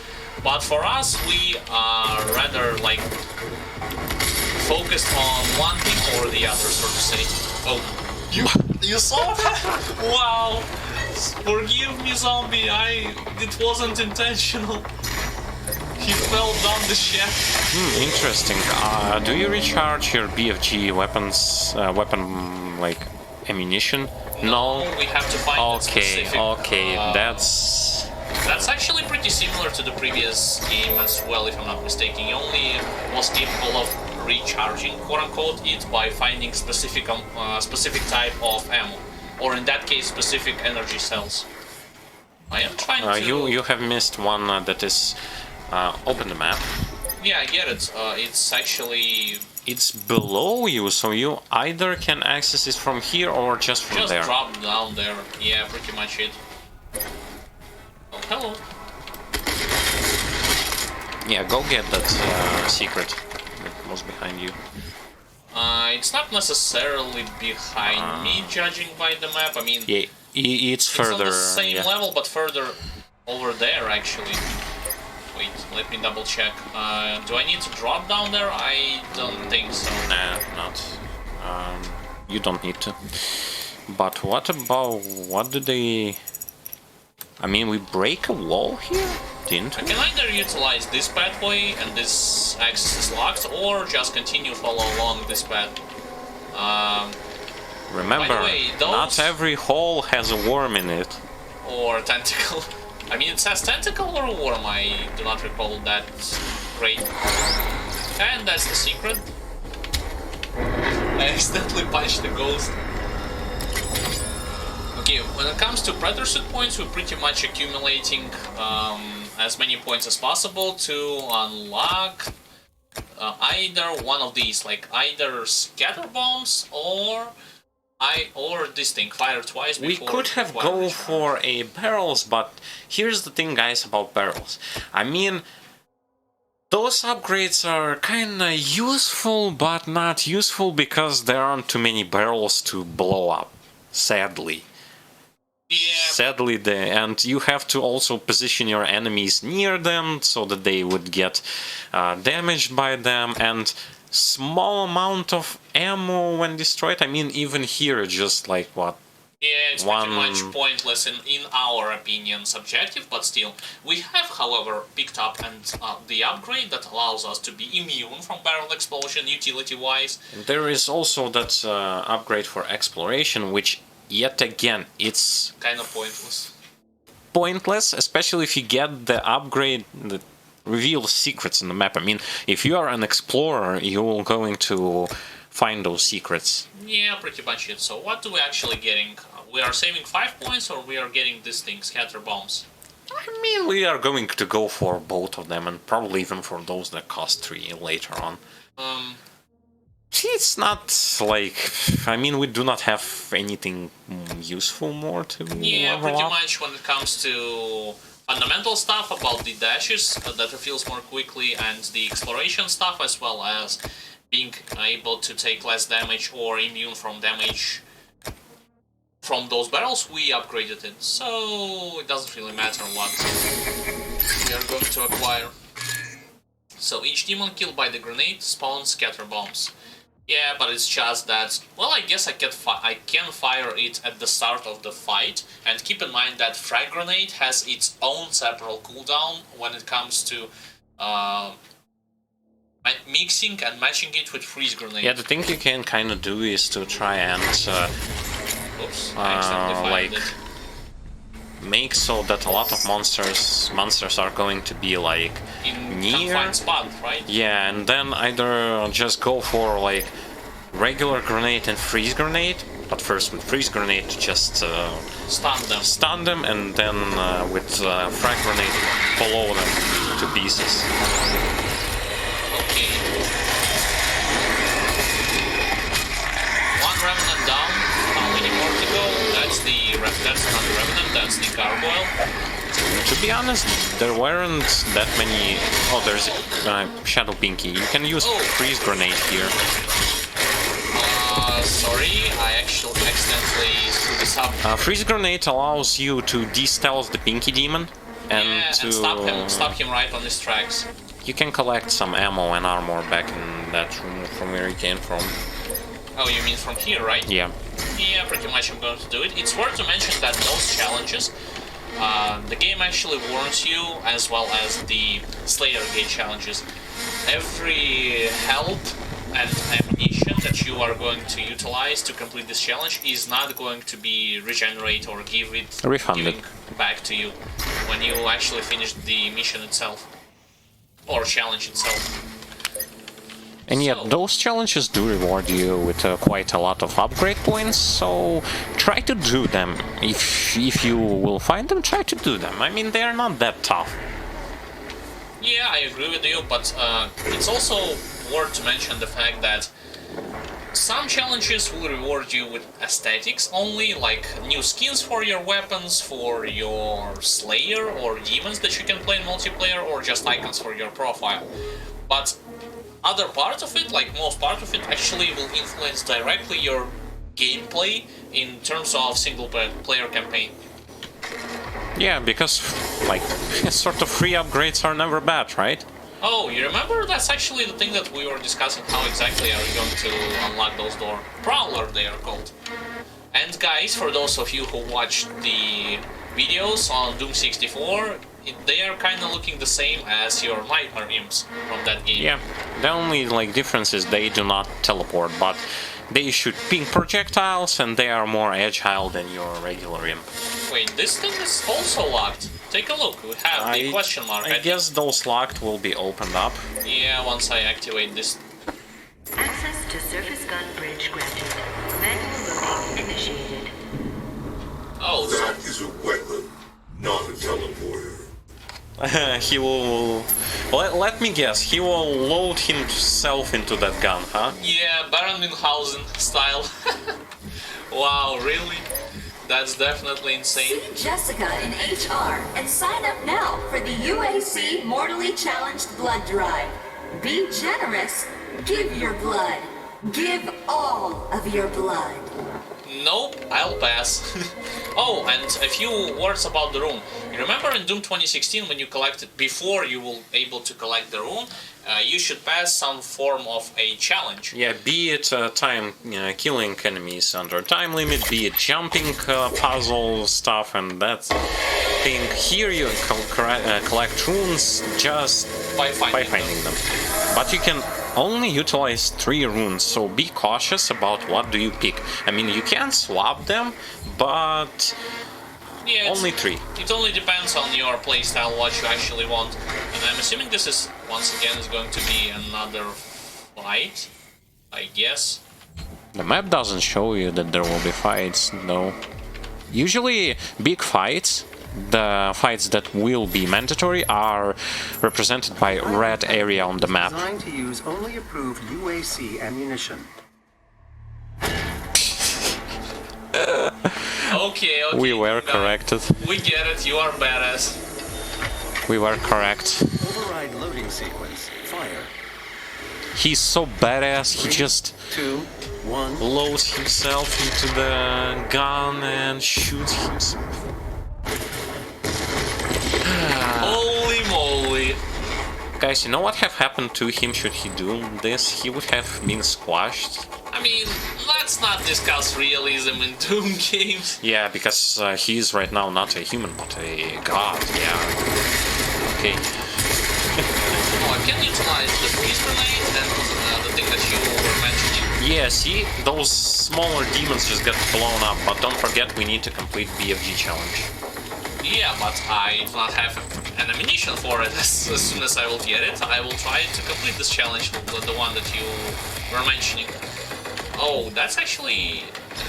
But for us, we are rather like focused on one thing or the other, so to say. Oh, you saw that? Wow! Forgive me, zombie. It wasn't intentional. He fell down the shaft. Interesting. Do you recharge your BFG weapon like ammunition? No. We have to find a specific. Okay, that's actually pretty similar to the previous game as well, if I'm not mistaken. You only was capable of recharging, quote-unquote, it by finding specific type of ammo, or in that case, specific energy cells. I am trying to. You have missed one that is. Open the map. Yeah, I get it. It's actually. It's below you, so you either can access it from here or just from there. Just drop down there. Yeah, pretty much it. Oh, hello. Yeah, go get that secret that was behind you. It's not necessarily behind me, judging by the map. I mean, yeah, it's further. It's on the same level, but further over there, actually. Wait, let me double check. Do I need to drop down there? I don't think so. Nah, not. You don't need to. But what about... what do they... I mean, we break a wall here? Didn't we? I can either utilize this pathway and this access is locked, or just continue follow along this path. Remember, way, not every hole has a worm in it. Or tentacle. I mean, it says tentacle or worm, I do not recall that great. And that's the secret. I accidentally punched the ghost. Okay, when it comes to predator suit points, we're pretty much accumulating as many points as possible to unlock either one of these, like either scatter bombs or this thing, fire twice before. We could have go for a barrels, but here's the thing, guys, about barrels. I mean, those upgrades are kinda useful, but not useful because there aren't too many barrels to blow up, sadly. Yeah. Sadly, and you have to also position your enemies near them so that they would get damaged by them, and small amount of ammo when destroyed. I mean, even here, just like what? Yeah, it's pretty much pointless in our opinion, subjective, but still. We have, however, picked up the upgrade that allows us to be immune from barrel explosion, utility-wise. There is also that upgrade for exploration, which, yet again, it's kind of pointless. Pointless, especially if you get the upgrade that reveals secrets in the map. I mean, if you are an explorer, you're going to find those secrets. Yeah, pretty much it. So what do we actually getting? We are saving 5 points, or we are getting this thing, scatter bombs? I mean, we are going to go for both of them, and probably even for those that cost 3 later on. It's not like... I mean, we do not have anything useful more to Yeah, level pretty up. much when it comes to fundamental stuff about the dashes that refills more quickly, and the exploration stuff, as well as being able to take less damage or immune from damage from those barrels, we upgraded it. So it doesn't really matter what we are going to acquire. So each demon killed by the grenade spawns scatter bombs. Yeah, but it's just that, well, I guess I can fire it at the start of the fight, and keep in mind that frag grenade has its own separate cooldown when it comes to mixing and matching it with freeze grenade. Yeah, the thing you can kind of do is to try and Oops, I accidentally fired it. make so that a lot of monsters are going to be like In near confined spot, right? Yeah, and then either just go for like regular grenade and freeze grenade, but first with freeze grenade to just Stun them. and then with frag grenade follow them to pieces. Okay. One Revenant down. How many more to go? That's not the Revenant, that's the Gargoyle. To be honest, there weren't that many... Oh, there's Shadow Pinky. You can use freeze grenade here. Sorry, I actually accidentally threw this up. Freeze grenade allows you to de-stealth the Pinky Demon and to... and stop him right on his tracks. You can collect some ammo and armor back in that room from where you came from. Oh, you mean from here, right? Yeah. Yeah, pretty much I'm going to do it. It's worth to mention that those challenges, the game actually warns you, as well as the Slayer Gate challenges. Every health and ammunition that you are going to utilize to complete this challenge is not going to be regenerate or refunded giving back to you when you actually finish the mission itself or challenge itself. And yet, those challenges do reward you with quite a lot of upgrade points, so try to do them. If you will find them, try to do them. I mean, they are not that tough. Yeah, I agree with you, but it's also worth to mention the fact that some challenges will reward you with aesthetics only, like new skins for your weapons, for your Slayer or demons that you can play in multiplayer, or just icons for your profile. But other part of it, like most part of it, actually will influence directly your gameplay in terms of single player campaign. Yeah, because, like, sort of free upgrades are never bad, right? Oh, you remember? That's actually the thing that we were discussing, how exactly are you going to unlock those doors. Prowler, they are called. And guys, for those of you who watched the videos on Doom 64, they are kind of looking the same as your Nightmare Imps from that game. Yeah, the only like difference is they do not teleport, but they shoot pink projectiles and they are more agile than your regular imp. Wait, this thing is also locked. Take a look, we have the question mark. I guess those locked will be opened up. Yeah, once I activate this. Access to surface gun bridge granted. Manual loading initiated. Oh, That is a weapon, not a teleporter. He will... Let me guess, he will load himself into that gun, huh? yeah, Baron Münchhausen style. Wow, really? That's definitely insane. See Jessica in HR and sign up now for the UAC Mortally Challenged Blood Drive. Be generous. Give your blood. Give all of your blood. Nope, I'll pass. Oh, and a few words about the rune. You remember in Doom 2016 when you collected, before you were able to collect the rune, you should pass some form of a challenge. Yeah, be it time killing enemies under time limit, be it jumping puzzle stuff and that thing. Here you collect runes just By finding them. But you can only utilize 3 runes, so be cautious about what do you pick. I mean, you can swap them, but Yeah, only 3. It only depends on your playstyle, what you actually want. And I'm assuming this is, once again, is going to be another fight, I guess. The map doesn't show you that there will be fights, though. Usually, big fights, the fights that will be mandatory, are represented by a red area on the map. Designed to use only approved UAC ammunition. Okay, We were guys. corrected. We get it, you are badass. We were correct. Override loading sequence. Fire. He's so badass, he just 2, 1. loads himself into the gun and shoots himself. Holy moly. Guys, you know what have happened to him should he do this? He would have been squashed. I mean, let's not discuss realism in Doom games. Yeah, because he is right now not a human, but a god, yeah. Okay. Oh, I can utilize the freeze grenade and the thing that you were mentioning. Yeah, see? Those smaller demons just get blown up, but don't forget we need to complete BFG challenge. Yeah, but I do not have an ammunition for it. As soon as I will get it, I will try to complete this challenge, the one that you were mentioning. Oh, that's actually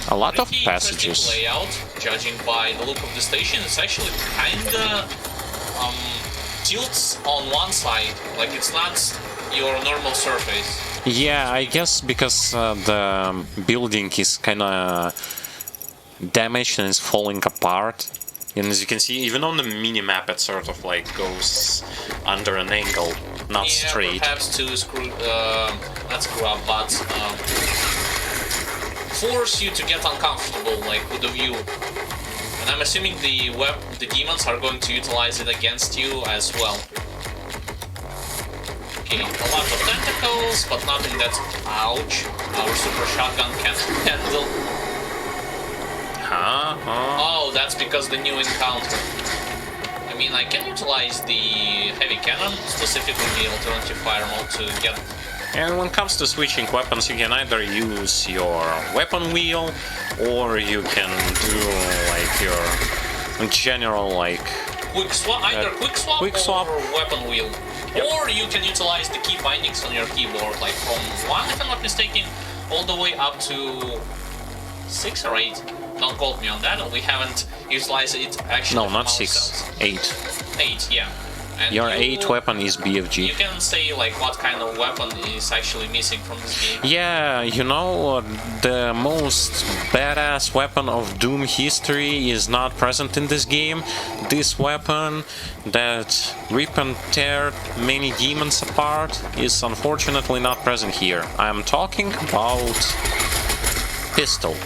A lot of pretty passages. interesting layout, judging by the look of the station. It's actually kinda tilts on one side, like it's not your normal surface. Yeah, I guess because the building is kinda damaged and is falling apart. And as you can see, even on the mini-map, it sort of like goes under an angle, not Yeah, straight. perhaps to not screw up, but force you to get uncomfortable, like with the view. And I'm assuming the demons are going to utilize it against you as well. Okay, a lot of tentacles, but nothing that, ouch, our super shotgun can't handle. Oh, that's because the new encounter. I mean, I can utilize the heavy cannon, specifically the alternative fire mode, to get... And when it comes to switching weapons, you can either use your weapon wheel, or you can do like your general like... Quick swap, either quick swap or weapon wheel. Yep. Or you can utilize the key bindings on your keyboard, like from 1, if I'm not mistaken, all the way up to 6 or 8. Don't quote me on that, we haven't utilized it actually. No, not ourselves. 6, 8. 8, yeah. And Your 8 weapon is BFG. You can say like what kind of weapon is actually missing from this game. Yeah, you know, the most badass weapon of Doom history is not present in this game. This weapon that rip and tear many demons apart is unfortunately not present here. I'm talking about pistol.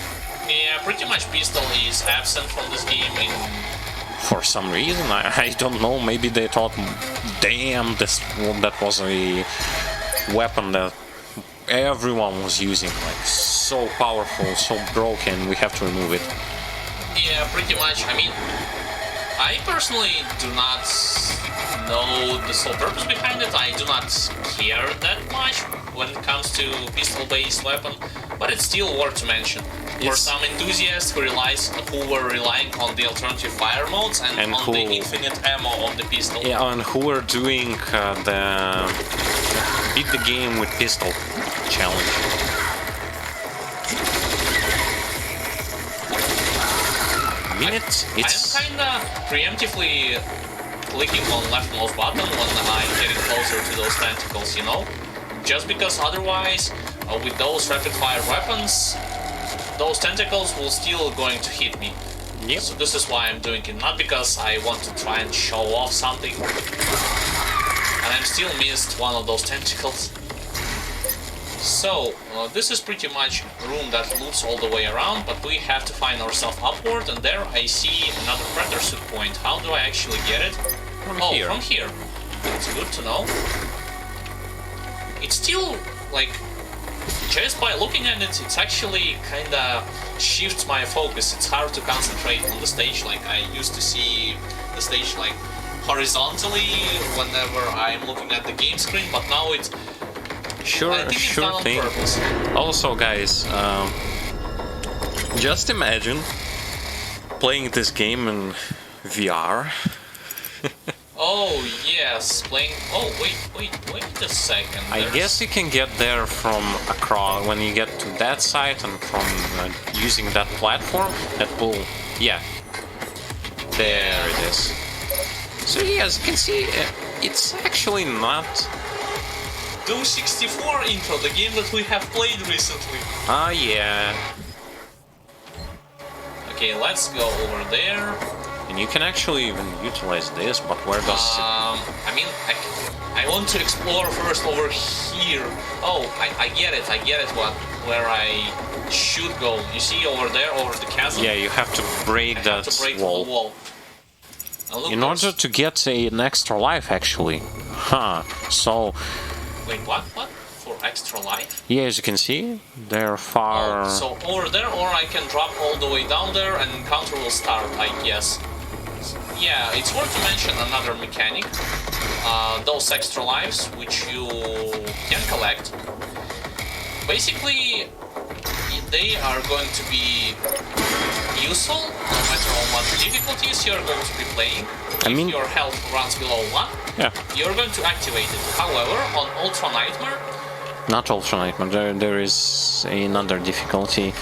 Yeah, pretty much pistol is absent from this game in... For some reason, I don't know, maybe they thought, damn, that was a weapon that everyone was using, like, so powerful, so broken, we have to remove it. Yeah, pretty much. I mean, I personally do not know the sole purpose behind it. I do not care that much when it comes to pistol-based weapon, but it's still worth to mention. For some enthusiasts who were relying on the alternative fire modes and on the infinite ammo on the pistol. Yeah, and who were doing the beat the game with pistol challenge. I'm kinda preemptively clicking on leftmost button when I'm getting closer to those tentacles, you know? Just because otherwise, with those rapid-fire weapons, those tentacles will still going to hit me. Yep. So this is why I'm doing it, not because I want to try and show off something. And I'm still missed one of those tentacles. So, this is pretty much a room that loops all the way around, but we have to find ourselves upward, and there I see another predator suit point. How do I actually get it? From here. From here. That's good to know. It's still, like, just by looking at it, it's actually kinda shifts my focus. It's hard to concentrate on the stage. Like, I used to see the stage, like, horizontally whenever I'm looking at the game screen, but now it's... Sure thing. Also, guys, just imagine playing this game in VR. Oh yes, playing. Oh wait a second. I guess you can get there from across when you get to that side and from using that platform. That will, yeah. There it is. So yeah, as you can see, it's actually not. Doom 64 intro, the game that we have played recently. Ah, yeah. Okay, let's go over there. And you can actually even utilize this, but where does it... I mean, I want to explore first over here. Oh, I get it, where I should go. You see over there, over the chasm? Yeah, you have to break that wall. In order to get an extra life, actually. Huh, so... Wait, what? For extra life? Yeah, as you can see, they're far... Oh, so over there, or I can drop all the way down there and encounter will start, I guess. Yeah, it's worth to mention another mechanic. Those extra lives, which you can collect. Basically, they are going to be useful no matter how much difficulties you're going to be playing. If your health runs below 1, you're going to activate it. However, on Ultra Nightmare, Not Ultra Nightmare, there is another difficulty.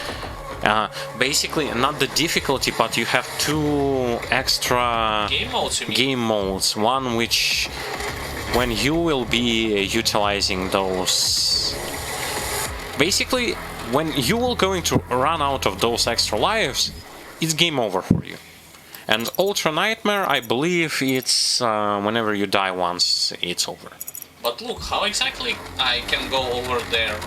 Basically, not the difficulty, but you have 2 extra Game modes, you mean? game modes. One which, when you will be utilizing those... Basically, when you will going to run out of those extra lives, it's game over for you. And Ultra Nightmare, I believe it's whenever you die once, it's over. But look, how exactly I can go over there?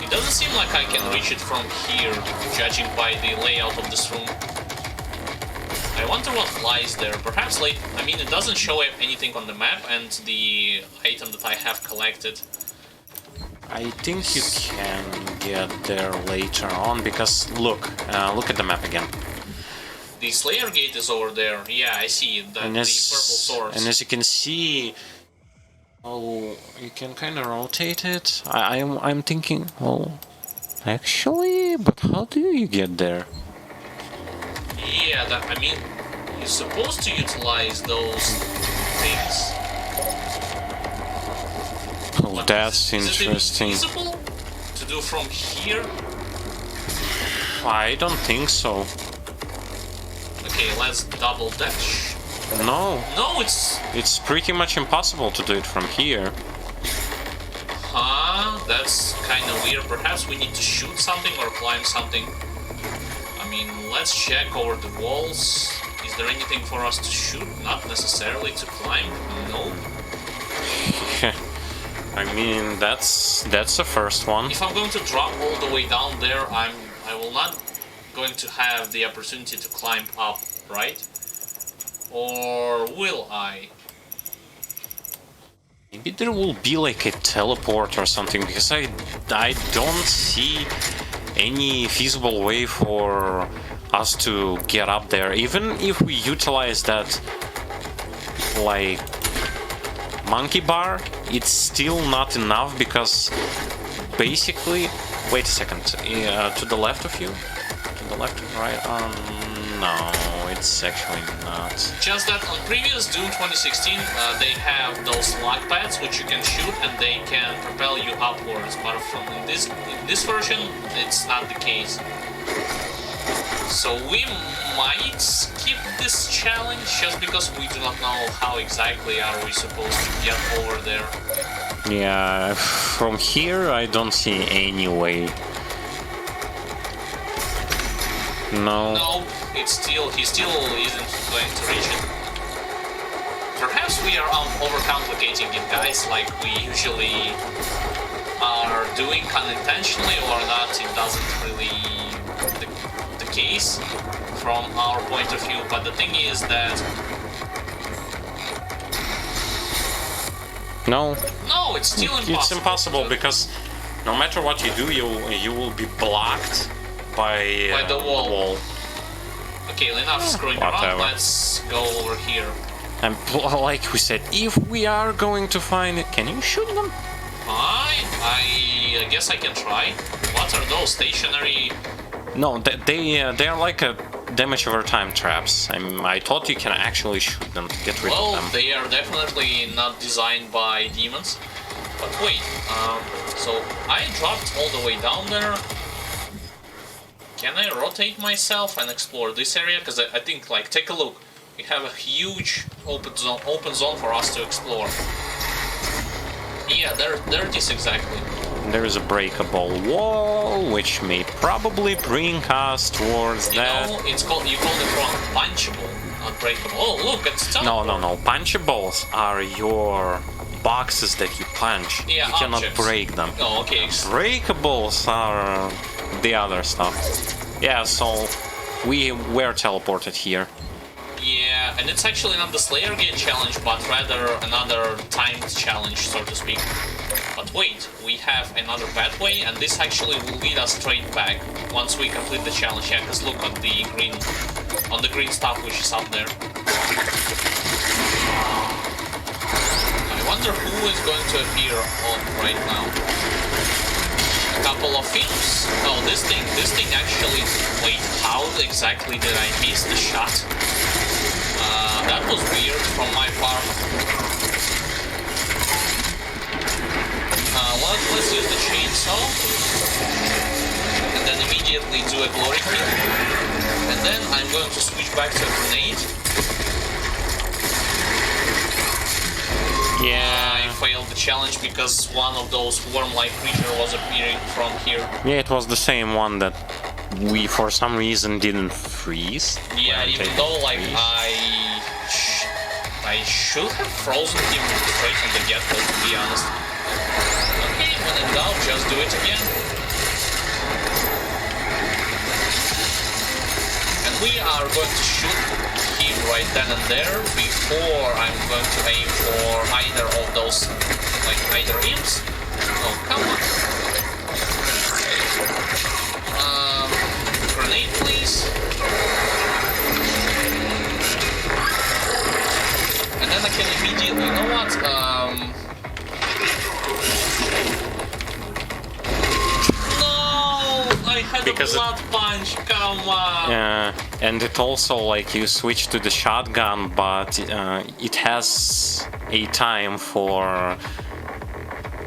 It doesn't seem like I can reach it from here, judging by the layout of this room. I wonder what lies there. Perhaps late. I mean, it doesn't show anything on the map and the item that I have collected. I think you can get there later on, because look at the map again. The Slayer Gate is over there. Yeah, I see the purple swords. And as you can see, you can kind of rotate it. I'm thinking, actually, but how do you get there? Yeah, I mean, you're supposed to utilize those things. Oh, that's interesting. Is it feasible to do from here? I don't think so. Okay, let's double dash. No. No, It's pretty much impossible to do it from here. Huh? That's kind of weird. Perhaps we need to shoot something or climb something. I mean, let's check over the walls. Is there anything for us to shoot? Not necessarily to climb. No. I mean, that's the first one. If I'm going to drop all the way down there, I will not going to have the opportunity to climb up, right? Or will I? Maybe there will be like a teleport or something, because I don't see any feasible way for us to get up there. Even if we utilize that like monkey bar, it's still not enough, because basically... Wait a second, to the left of you? To the left and right? No, it's actually not. Just that on previous Doom 2016, they have those lock pads which you can shoot and they can propel you upwards, but in this version, it's not the case. So we might skip this challenge just because we do not know how exactly are we supposed to get over there. Yeah, from here I don't see any way. No. No, he still isn't going to reach it. Perhaps we are overcomplicating it, guys, like we usually are doing unintentionally or not. It doesn't really the case from our point of view. But the thing is that No, it's still impossible. it's impossible, because no matter what you do, you will be blocked by the wall. Okay, enough screwing around. Let's go over here. And like we said, if we are going to find it, can you shoot them? I guess I can try. What are those stationary? No, they are like a damage over time traps. I thought you can actually shoot them to get rid of them. Well, they are definitely not designed by demons. But wait, so I dropped all the way down there. Can I rotate myself and explore this area? Because I think, like, take a look. We have a huge open zone for us to explore. Yeah, there it is exactly. There is a breakable wall, which may probably bring us towards that. No, you called it wrong. Punchable, not breakable. Oh, look, it's teleport. No. Punchables are your boxes that you punch. Yeah, you cannot objects. break them. Oh, okay. Breakables are the other stuff. Yeah, so we were teleported here. Yeah, and it's actually not the Slayer Gate challenge, but rather another timed challenge, so to speak. But wait, we have another pathway, and this actually will lead us straight back once we complete the challenge. Yeah, because look at the green stuff which is up there. I wonder who is going to appear on right now. A couple of imps? No, this thing actually... Wait, how exactly did I miss the shot? That was weird from my part. let's use the chainsaw. And then immediately do a glory kill. And then I'm going to switch back to a grenade. Yeah. I failed the challenge because one of those worm-like creatures was appearing from here. Yeah, it was the same one that we for some reason didn't freeze. Yeah, When even they though like freeze. I should have frozen him straight from the get-go, to be honest. Okay, when in doubt, just do it again. And we are going to shoot him right then and there before I'm going to aim for either of those, like either imps. Oh, come on. Grenade, please. And then I can immediately, you know what? No! I had Because a blood punch, come on! Yeah, and it also like you switch to the shotgun, but it has a time for.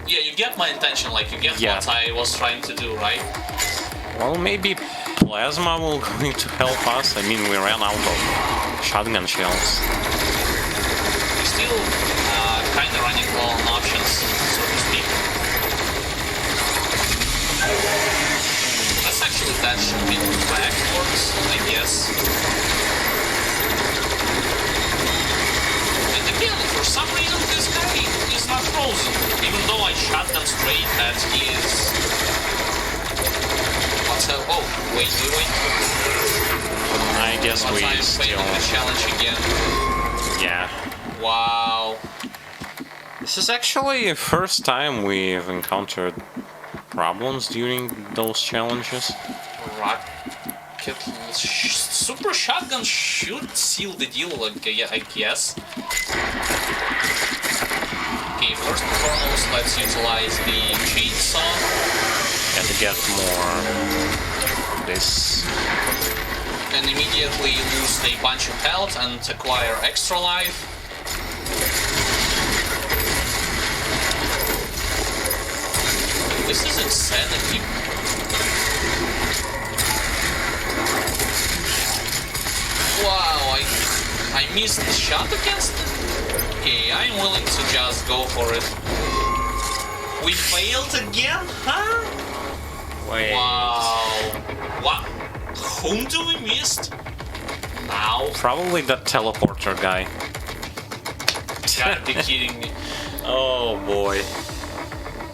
Yeah, you get my intention, like you get Yeah. what I was trying to do, right? Well, maybe plasma will going to help us. I mean, we ran out of shotgun shells. We're still kind of running low on options, so to speak. Let's actually dash a bit backwards, I guess. And again, for some reason this guy is not frozen, even though I shot them straight at his... Oh, wait. I guess But we I'm still. failing the challenge again. Yeah. Wow. This is actually the first time we've encountered problems during those challenges. Rocket... Super shotgun should seal the deal, like, I guess. Okay, first and foremost, let's utilize the chainsaw. Gotta get more this. And immediately lose a bunch of health and acquire extra life. This is insanity. Wow, I missed the shot against it? Okay, I'm willing to just go for it. We failed again, huh? Wait. Wow. What? Whom do we miss? Now? Probably that teleporter guy. Gotta be kidding me. Oh boy.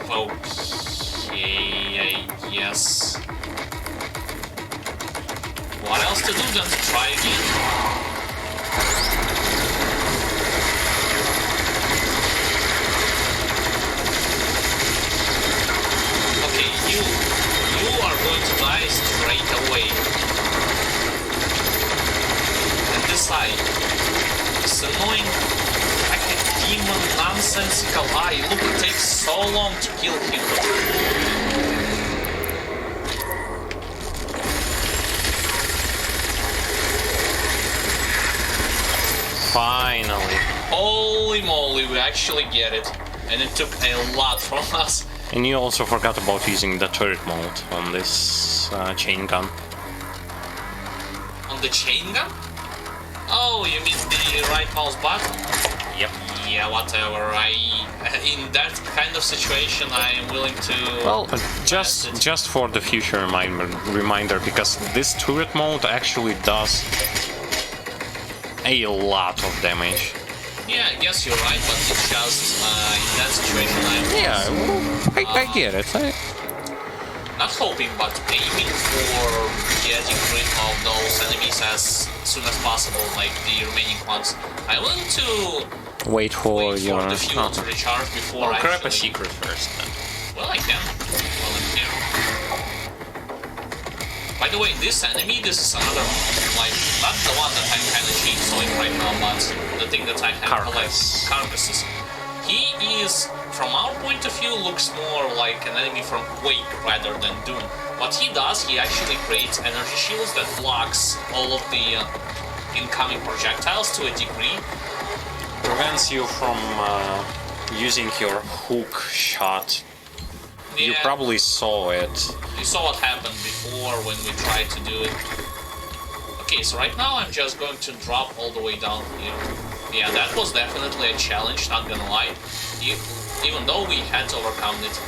Okay, I guess. What else to do than to try again? Okay, you are going to die straight away. And this eye, this annoying demon nonsensical eye. Look, it takes so long to kill him. Finally. Holy moly, we actually get it. And it took a lot from us. And you also forgot about using the turret mode on this chain gun. On the chain gun? Oh, you mean the right mouse button? Yep. Yeah, whatever. In that kind of situation, I am willing to... Well, pass it. just for the future reminder, because this turret mode actually does a lot of damage. Yeah, I guess you're right, but it's just in that situation I get it. not hoping, but aiming for getting rid of those enemies as soon as possible, like the remaining ones. I want to Wait for wait your. for the fuel to recharge before I grab a actually... secret first. Then. Well, I can. Volunteer. By the way, this enemy, this is another, like, not the one that I'm kind of chainsawing right now, but the thing that I have Carcass. carcasses. He is, from our point of view, looks more like an enemy from Quake rather than Doom. What he does, he actually creates energy shields that blocks all of the incoming projectiles to a degree. Prevents you from using your hook shot You Yeah. probably saw it. You saw what happened before when we tried to do it. Okay, so right now I'm just going to drop all the way down here. Yeah, that was definitely a challenge, not gonna lie. Even though we had to overcome it.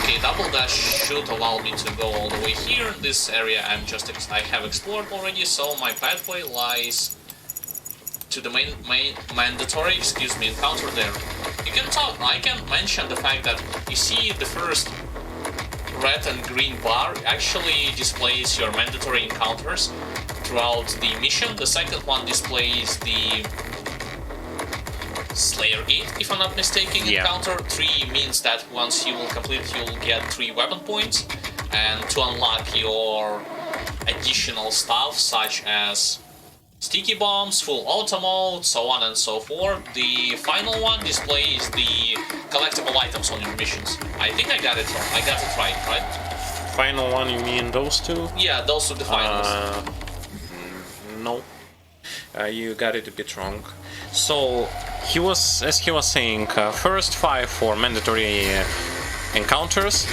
Okay, double dash should allow me to go all the way here. This area I have explored already, so my pathway lies to the main mandatory, encounter there. I can mention the fact that you see the first red and green bar actually displays your mandatory encounters throughout the mission. The second one displays the Slayer Gate, if I'm not mistaken, Yeah. encounter. 3 means that once you will complete it, you'll get 3 weapon points. And to unlock your additional stuff, such as sticky bombs, full auto mode, so on and so forth, the final one displays the collectible items on your missions. I think I got it wrong. I got it right? Final one, you mean those two? Yeah, those are the finals. No. You got it a bit wrong. So, as he was saying, first 5 for mandatory encounters,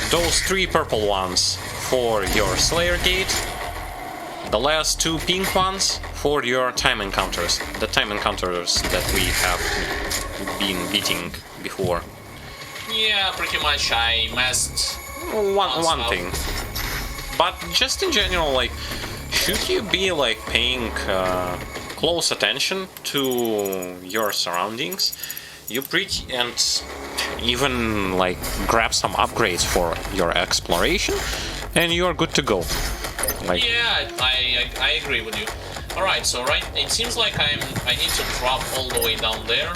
those 3 purple ones for your Slayer Gate, the last 2 pink ones for your time encounters, the time encounters that we have been beating before. Yeah, pretty much I messed One up. thing. But just in general, like, should you be like paying close attention to your surroundings? And even like grab some upgrades for your exploration, and you're good to go. Like, Yeah, I agree with you. Alright, so it seems like I need to drop all the way down there.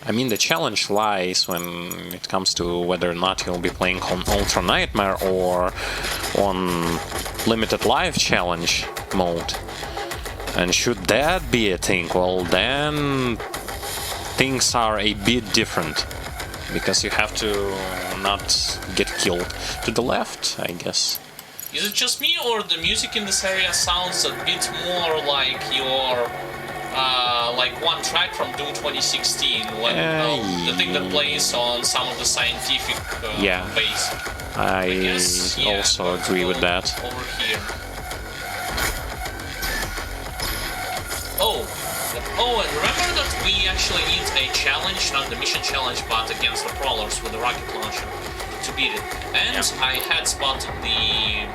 I mean, the challenge lies when it comes to whether or not you'll be playing on Ultra Nightmare or on Limited Life Challenge mode. And should that be a thing, well, then things are a bit different. Because you have to not get killed to the left, I guess. Is it just me, or the music in this area sounds a bit more like your like one track from Doom 2016, when the thing that plays on some of the scientific base. I guess, yeah, also agree with that. Over here. Oh, and remember that we actually need a challenge, not the mission challenge, but against the crawlers with the rocket launcher to beat it. And I had spotted the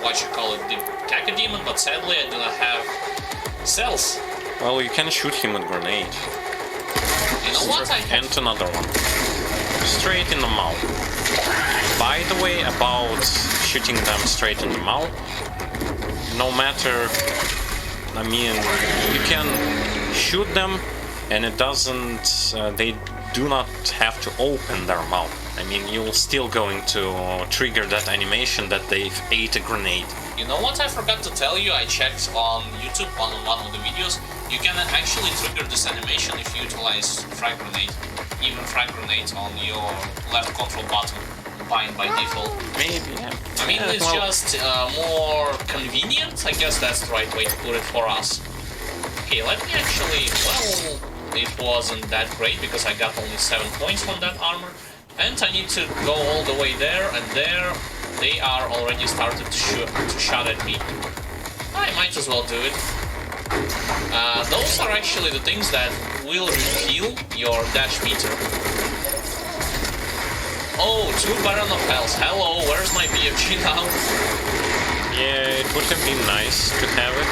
the Cacodemon, but sadly I do not have cells. Well, you can shoot him with grenade. You know what? And another one. Straight in the mouth. By the way, about shooting them straight in the mouth, no matter... I mean, you can shoot them and it doesn't... they do not have to open their mouth. I mean, you're still going to trigger that animation that they've ate a grenade. You know what I forgot to tell you? I checked on YouTube on one of the videos. You can actually trigger this animation if you utilize frag grenade. Even frag grenade on your left control button, fine by default. Maybe, yeah. I mean, it's just more convenient. I guess that's the right way to put it for us. Okay, let me actually... Well, it wasn't that great because I got only 7 points from that armor. And I need to go all the way there, and there they are already started to shot at me. I might as well do it. Those are actually the things that will refill your dash meter. Oh, 2 Baron of Hells. Hello, where's my BFG now? Yeah, it would have been nice to have it.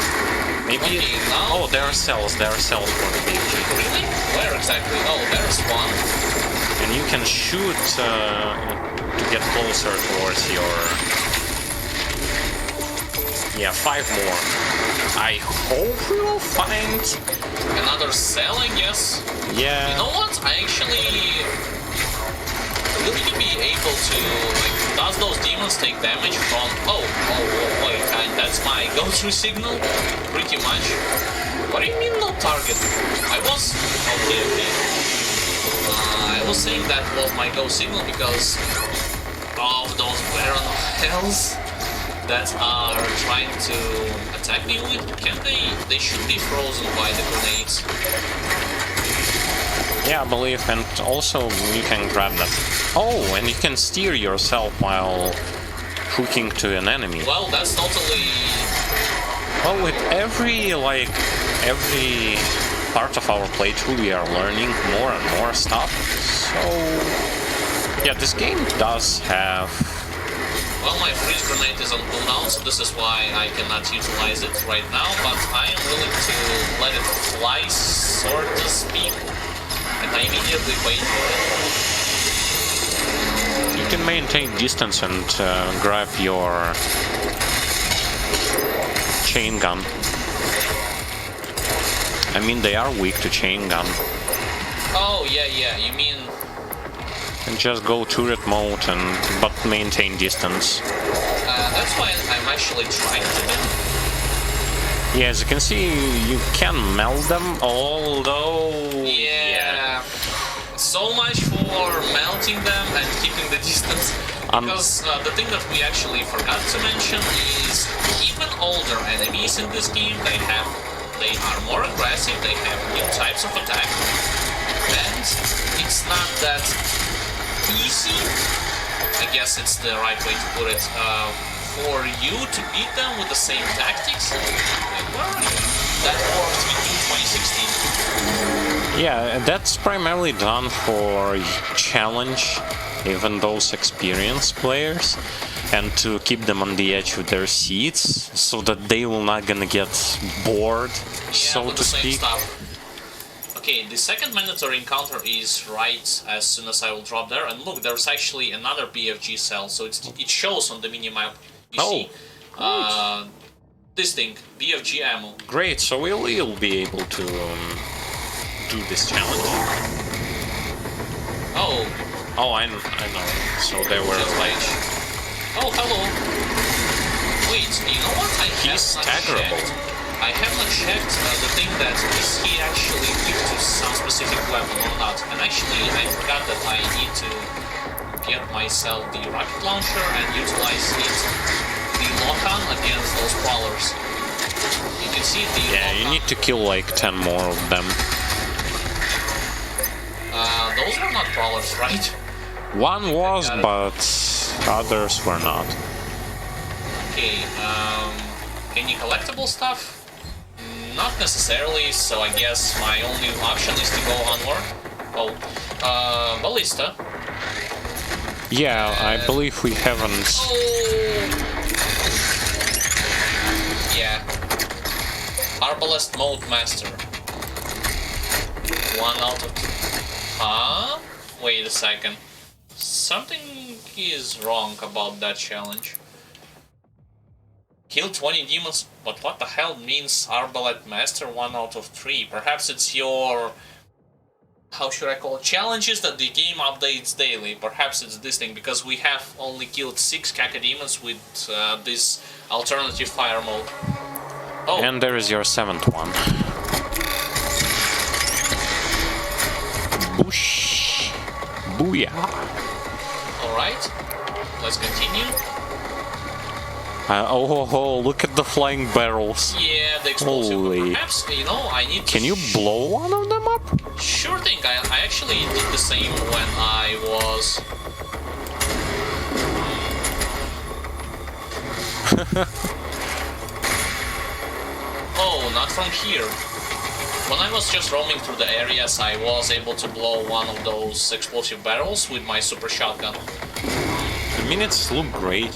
Maybe... Okay, now... Oh, there are cells for the BFG. Really? Where exactly? Oh, there's one. And you can shoot to get closer towards your... Yeah, 5 more. I hope we will find... Another cell, I guess? Yeah. You know what? I actually... Will you be able to... Like, does those demons take damage from... Oh, wait, that's my go-to signal? Pretty much. What do you mean no target? I was... Okay. I was saying that was my go signal because of those Baron of Hells that are trying to attack me with. Can they should be frozen by the grenades. Yeah, I believe, and also you can grab that. Oh, and you can steer yourself while hooking to an enemy. Well, that's totally... Well, with every part of our playthrough, we are learning more and more stuff. So, yeah, this game does have... Well, my freeze grenade is on cooldown, so this is why I cannot utilize it right now, but I am willing to let it fly, so to speak, and I immediately wait for it. You can maintain distance and grab your chain gun. I mean, they are weak to chain gun. Oh, yeah, you mean... And just go turret mode but maintain distance. That's why I'm actually trying to do. Yeah, as you can see, you can melt them, although... Yeah. So much for melting them and keeping the distance. Because the thing that we actually forgot to mention is even older enemies in this game, they are more aggressive, they have new types of attack, and it's not that easy, I guess it's the right way to put it, for you to beat them with the same tactics. Well, that worked with 2016. Yeah, that's primarily done for challenge even those experienced players and to keep them on the edge of their seats so that they will not gonna get bored, so to speak. Okay, the second mandatory encounter is right as soon as I will drop there, and look, there's actually another BFG cell, so it shows on the minimap. You see, this thing, BFG ammo. Great, so we'll be able to do this challenge. Oh, I know. So there were like... Oh, hello. Wait, you know what? He's staggerable. I have not checked the thing that is he actually weak to some specific weapon or not. And actually, I forgot that I need to get myself the rocket launcher and utilize it, the lock-on against those crawlers. You can see the Yeah, you need to kill like 10 more of them. Those are not crawlers, right? One was, but others were not. Okay, any collectible stuff? Not necessarily, so I guess my only option is to go onward. Oh, ballista. Yeah, I believe we haven't... Oh! Yeah. Arbalest Mode Master. 1 out of 2. Huh? Wait a second. Something is wrong about that challenge. Kill 20 demons, but what the hell means Arbalest Master 1 out of 3? Perhaps it's your... how should I call it? Challenges that the game updates daily. Perhaps it's this thing, because we have only killed 6 Cacodemons with this alternative fire mode. Oh. And there is your 7th one. Boosh! Booyah! Alright, let's continue. Oh, look at the flying barrels. Yeah, the explosive. Holy. Perhaps, you know, I need to... Can you blow one of them up? Sure thing, I actually did the same when I was... Oh, not from here. When I was just roaming through the areas, I was able to blow one of those explosive barrels with my super shotgun. The minutes look great.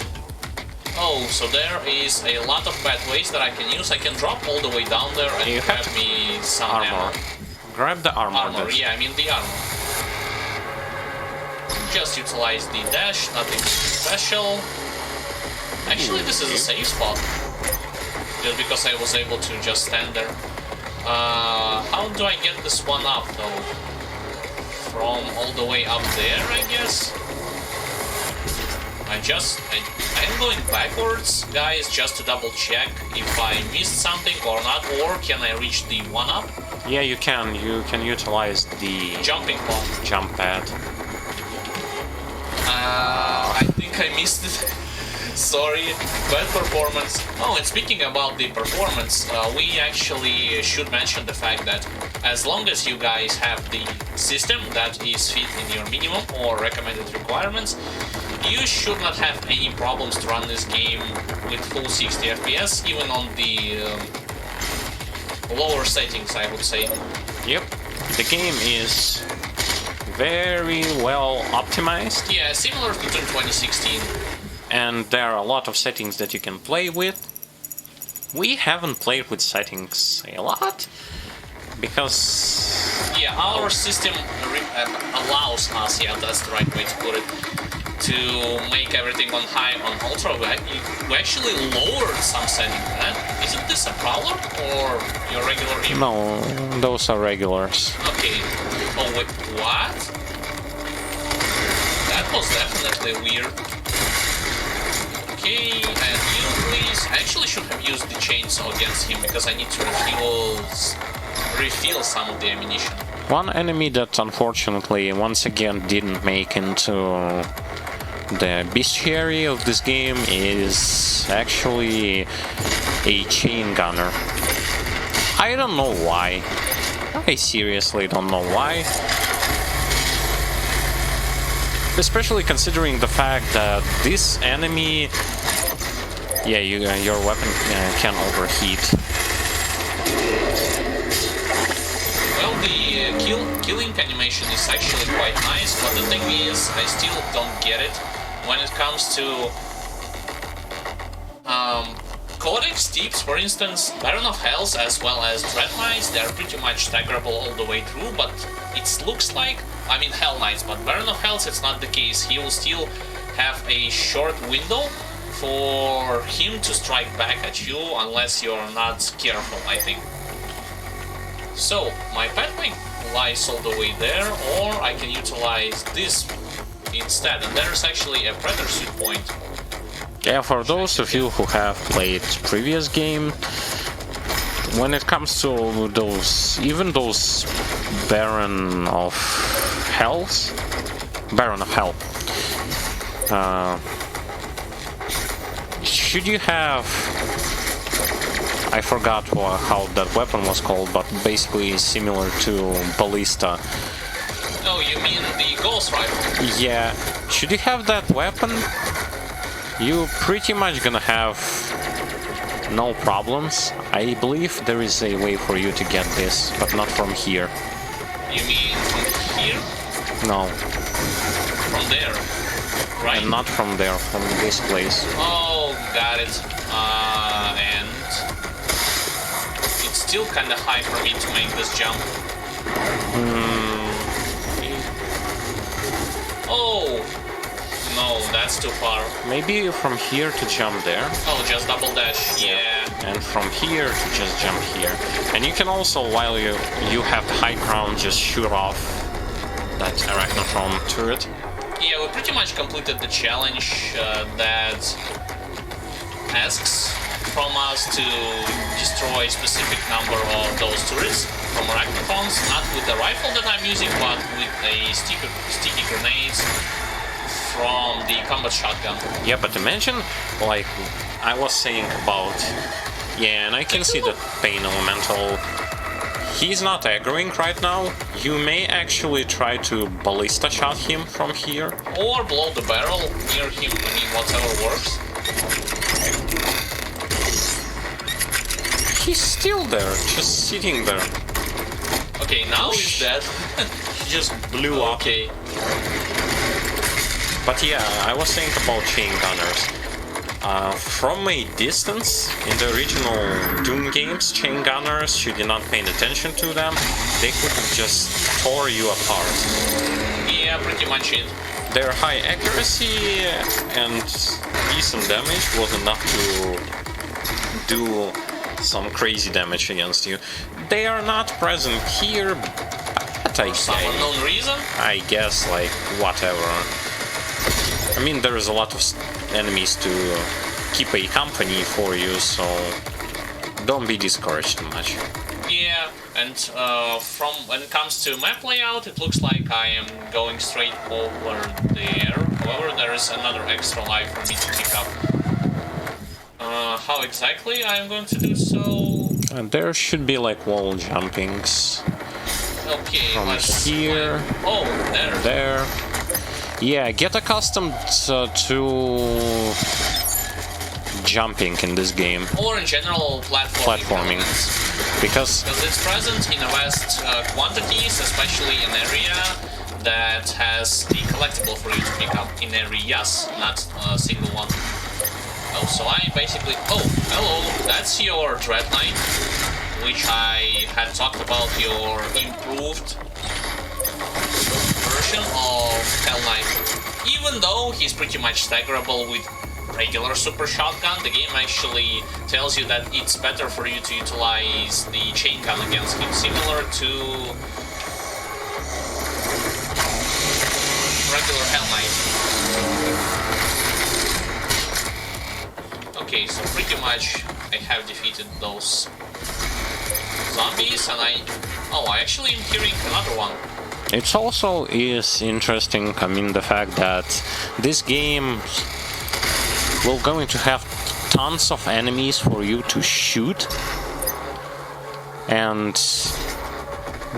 Oh, so there is a lot of pathways that I can use. I can drop all the way down there and grab me some ammo. Grab the armor. Yeah, I mean the armor. Just utilize the dash, nothing special. Actually, this is a safe spot. Just because I was able to just stand there. How do I get this one up, though? From all the way up there, I guess? I am going backwards, guys, just to double check if I missed something or not, or can I reach the one-up? Yeah, you can. You can utilize the jumping pod. Jump pad. I think I missed it. Sorry, bad performance. Oh, and speaking about the performance, we actually should mention the fact that as long as you guys have the system that is fit in your minimum or recommended requirements, you should not have any problems to run this game with full 60 FPS, even on the lower settings, I would say. Yep, the game is very well optimized. Yeah, similar to Doom 2016. And there are a lot of settings that you can play with. We haven't played with settings a lot, because... Yeah, our system allows us, yeah, that's the right way to put it, to make everything on high, on ultra. We actually lowered some settings, man. Isn't this a prowler or your regular aim? No, those are regulars. Okay. Oh wait, what? That was definitely weird. Okay, and you please. I actually should have used the chainsaw against him because I need to refill some of the ammunition. One enemy that unfortunately once again didn't make into the bestiary of this game is actually a chain gunner. I don't know why. I seriously don't know why. Especially considering the fact that this enemy... Yeah, your weapon can overheat. Well, the killing animation is actually quite nice, but the thing is, I still don't get it when it comes to Codex Tips, for instance. Baron of Hells as well as Dread Knights, they are pretty much staggerable all the way through, but it looks like, I mean Hell Knights, but Baron of Hells it's not the case. He will still have a short window for him to strike back at you unless you're not careful, I think. So, my pathway lies all the way there, or I can utilize this instead, and there's actually a Predator suit point. Yeah, for those of you who have played previous game, when it comes to those, even those Baron of Hell, should you have, I forgot how that weapon was called, but basically similar to Ballista. Oh, you mean the Ghost Rifle? Yeah, should you have that weapon, you pretty much gonna have no problems. I believe there is a way for you to get this, but not from here. You mean from here? No. From there, right? And not from there, from this place. Oh, got it. And it's still kinda high for me to make this jump. Oh! No, that's too far. Maybe from here to jump there. Oh, just double dash, yeah. And from here to just jump here. And you can also, while you have the high ground, just shoot off that arachnotron turret. Yeah, we pretty much completed the challenge that asks from us to destroy a specific number of those turrets from arachnotrons, not with the rifle that I'm using, but with a sticky grenades from the combat shotgun. Yeah, but imagine, like I was saying about... Yeah, and I can see the pain elemental. He's not aggroing right now. You may actually try to ballista shot him from here. Or blow the barrel near him, I mean, whatever works. He's still there, just sitting there. Okay, now he's dead. He just blew up. Okay. But yeah, I was saying about chain gunners. From a distance, in the original Doom games, chain gunners, should you not paying attention to them, they could have just tore you apart. Yeah, pretty much it. Their high accuracy and decent damage was enough to do some crazy damage against you. They are not present here, but For some unknown reason? I guess, like, whatever. I mean, there is a lot of enemies to keep a company for you, so don't be discouraged too much. Yeah, and from when it comes to map layout, it looks like I am going straight over there. However, there is another extra life for me to pick up. How exactly I am going to do so? And there should be like wall jumpings. Okay, from let's here, climb. Oh, there. Yeah, get accustomed to jumping in this game. Or in general, platforming. Because it's present in vast quantities, especially in area that has the collectible for you to pick up in areas, not a single one. Oh, so I basically... Oh, hello, that's your Dread Knight, which I had talked about, your improved version of Hell Knight. Even though he's pretty much staggerable with regular super shotgun, the game actually tells you that it's better for you to utilize the chain gun against him, similar to regular Hell Knight. Okay, so pretty much I have defeated those zombies, and I actually am hearing another one. it also is interesting, I mean, the fact that this game will going to have tons of enemies for you to shoot, and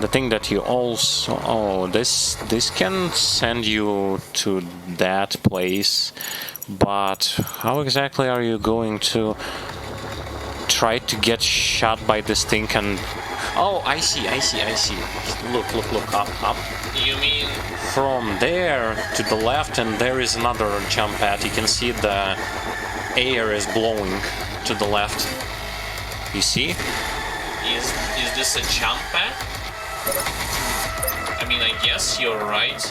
the thing that you also this can send you to that place, but how exactly are you going to try to get shot by this thing? And oh, I see. Look, up. You mean From there to the left, and there is another jump pad. You can see the air is blowing to the left. You see? is this a jump pad? I mean, I guess you're right.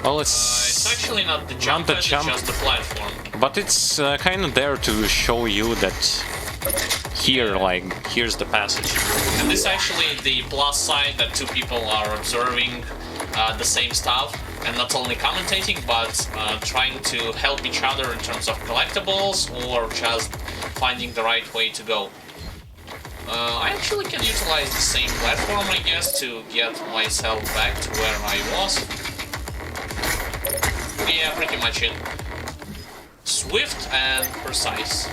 Well, It's actually not the jump pad, it's just the platform. but it's kind of there to show you that here, like, here's the passage. And this is actually the plus side that two people are observing the same stuff and not only commentating, but trying to help each other in terms of collectibles or just finding the right way to go. I actually can utilize the same platform, I guess, to get myself back to where I was. Yeah, pretty much it. Swift and precise.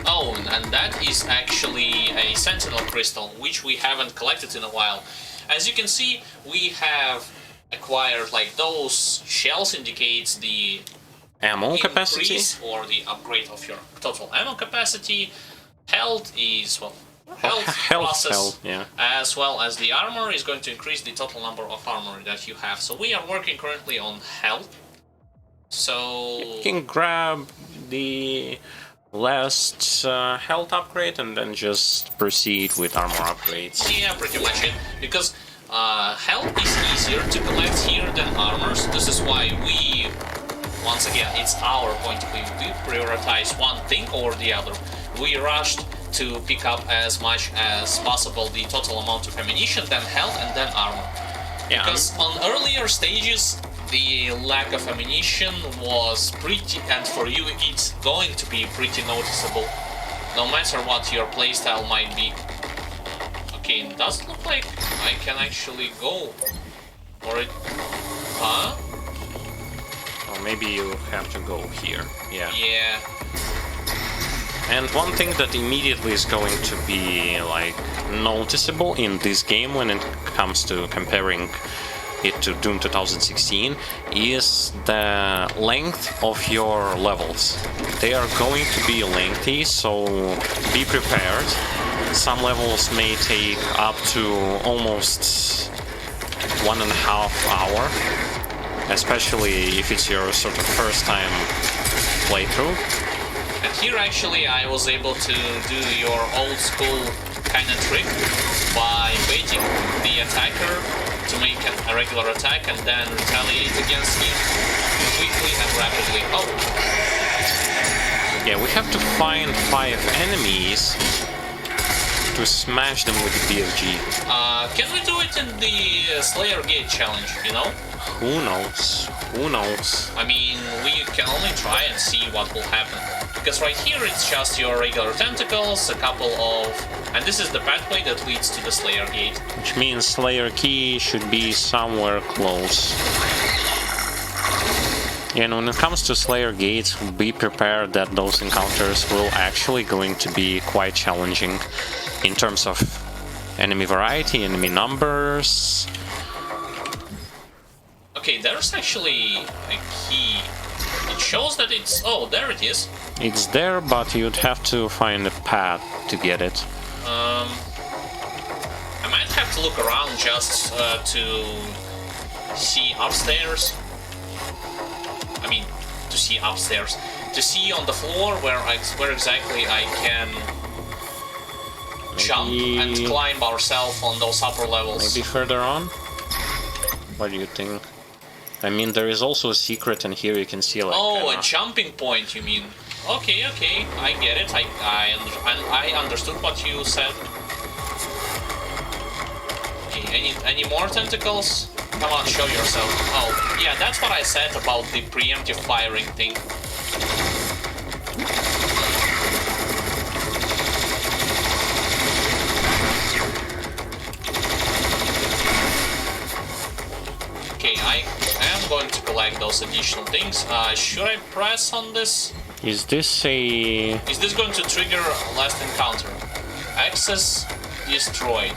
Oh, and that is actually a Sentinel Crystal, which we haven't collected in a while. As you can see, we have acquired, like, those shells indicates the Ammo capacity? or the upgrade of your total ammo capacity. Health is, well, process, yeah. as well as the armor is going to increase the total number of armor that you have. So we are working currently on health. So You can grab the last health upgrade and then just proceed with armor upgrades. yeah, pretty much it. Because health is easier to collect here than armor. So this is why we, once again, it's our point of view. We prioritize one thing over the other. We rushed to pick up as much as possible the total amount of ammunition, then health, and then armor. Yeah, Because on earlier stages, the lack of ammunition was pretty, and for you it's going to be pretty noticeable, no matter what your playstyle might be. Okay, it does look like I can actually go for it. Huh? or maybe you have to go here. Yeah. Yeah. And one thing that immediately is going to be like noticeable in this game when it comes to comparing it to Doom 2016 is the length of your levels. They are going to be lengthy, so be prepared. Some levels may take up to almost 1.5 hours, especially if it's your sort of first time playthrough. And here actually I was able to do your old school kind of trick by baiting the attacker to make a regular attack and then retaliate against him quickly and rapidly. Oh! Yeah, we have to find 5 enemies to smash them with the BFG. Can we do it in the Slayer Gate challenge, you know? Who knows? Who knows? I mean, we can only try and see what will happen. Because right here it's just your regular tentacles, a couple of... And this is the pathway that leads to the Slayer Gate. Which means Slayer Key should be somewhere close. And when it comes to Slayer Gates, be prepared that those encounters will actually going to be quite challenging in terms of enemy variety, enemy numbers. Okay, there's actually a key. It shows that it's... Oh, there it is. It's there, but you'd have to find a path to get it. I might have to look around just to see upstairs. I mean, to see upstairs. To see on the floor where exactly I can jump and climb ourselves on those upper levels. Maybe further on? What do you think? I mean, there is also a secret, and here you can see like... Oh, a jumping point, you mean? Okay, okay, I get it. I understood what you said. Okay, any more tentacles? Come on, show yourself. Oh, yeah, that's what I said about the preemptive firing thing. Okay, I am going to collect those additional things. Should I press on this? Is this a... Is this going to trigger last encounter? Access destroyed.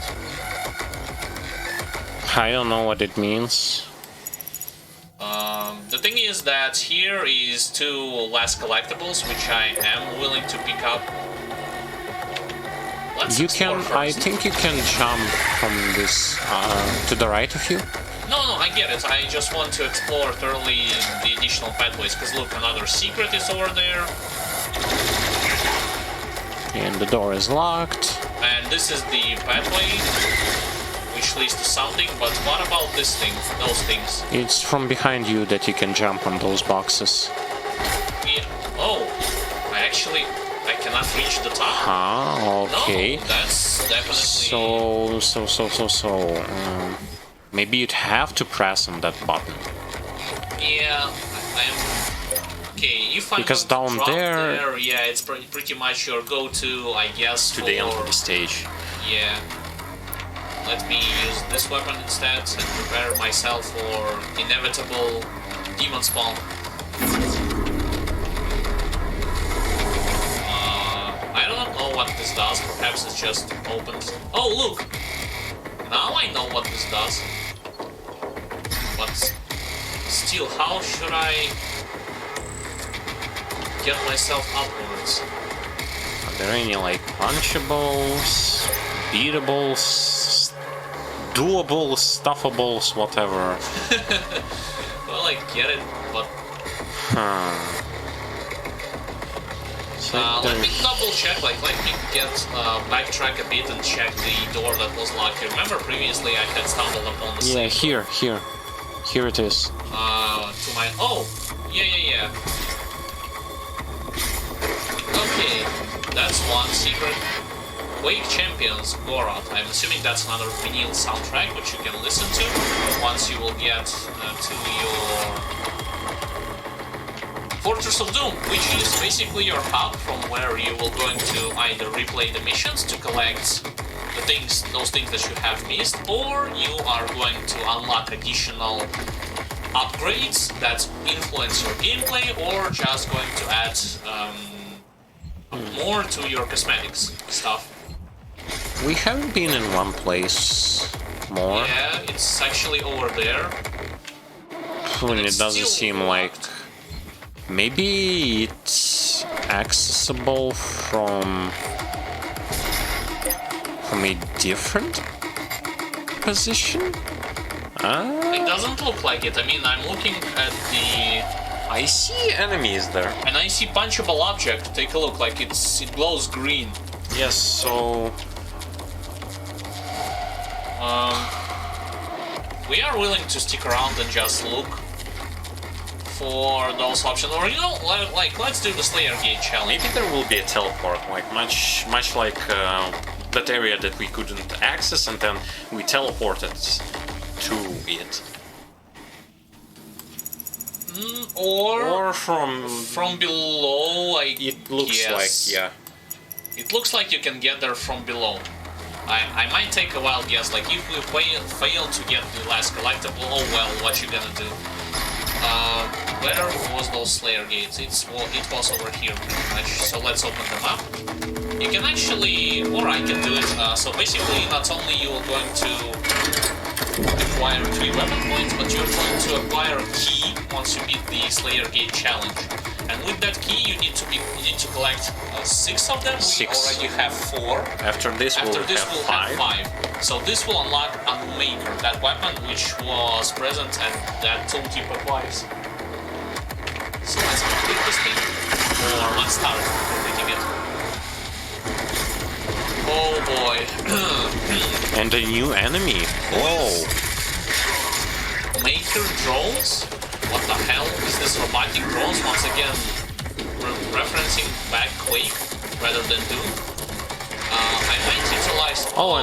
I don't know what it means. The thing is that here is 2 last collectibles, which I am willing to pick up. Let's You can... explore I first. think you can jump from this to the right of you. No, I get it. I just want to explore thoroughly the additional pathways, because look, another secret is over there. And the door is locked. And this is the pathway, which leads to something, but what about this thing, those things? It's from behind you that you can jump on those boxes. Yeah. Oh, I cannot reach the top? Ah, okay. No, that's definitely... Maybe you'd have to press on that button. Yeah, I'm... Okay, if I'm Because going to down drop there- yeah, it's pretty much your go-to, I guess, To the end of the stage. Yeah. Let me use this weapon instead and prepare myself for inevitable demon spawn. I don't know what this does, perhaps it just opens... Oh, look! Now I know what this does. But still, how should I get myself upwards? Are there any like punchables, beatables, doables, stuffables, whatever? Well, I get it, but... So let me there's- double check, let me backtrack a bit and check the door that was locked. You remember previously I had stumbled upon the Yeah, here it is. to my... Oh! Yeah. Okay, that's one secret. Quake Champions, Gorath. I'm assuming that's another vinyl soundtrack which you can listen to once you will get to your Fortress of Doom, which is basically your hub from where you will going to either replay the missions to collect those things that you have missed, or you are going to unlock additional upgrades that influence your gameplay, or just going to add more to your cosmetics stuff. We haven't been in one place more. Yeah, it's actually over there. And it it's doesn't still seem like... locked. Maybe it's accessible from a different position? It doesn't look like it. I mean, I'm looking at the... I see enemies there. And I see punchable object. Take a look, like it glows green. Yes, so... We are willing to stick around and just look for those options, or let's do the Slayer Gate challenge. Maybe there will be a teleport, like much like that area that we couldn't access, and then we teleported to it. Or from below, it looks guess. like, yeah. It looks like you can get there from below. I might take a wild guess, like if we fail to get the last collectible, oh well, what you gonna do? Where was those Slayer gates? It was over here pretty much, so let's open them up. You can actually, or I can do it. So basically, not only you are going to acquire 3 weapon points, but you're going to acquire a key once you beat the Slayer Gate challenge. And with that key, you need to collect 6 of them. 6. We already have 4. After this, we'll have 5. So this will unlock Unmaker, that weapon which was present and that tooltip applies. So let's complete this thing, or let's start completing it. Oh boy. And a new enemy. Whoa. Maker drones? What the hell is this robotic drones? Once again, referencing back Quake rather than Doom. I might utilize... Oh,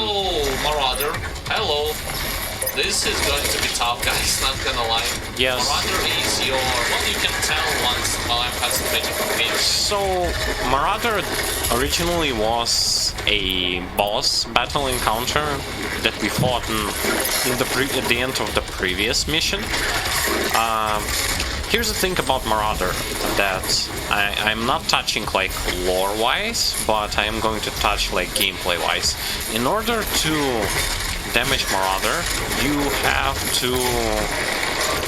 Marauder. Hello. This is going to be tough, guys, not gonna lie. Yes. Marauder is your... Well, you can tell once while I'm concentrating on games. So, Marauder originally was a boss battle encounter that we fought at the end of the previous mission. Here's the thing about Marauder, that I'm not touching like lore-wise, but I am going to touch like gameplay-wise. In order to damage Marauder, you have to...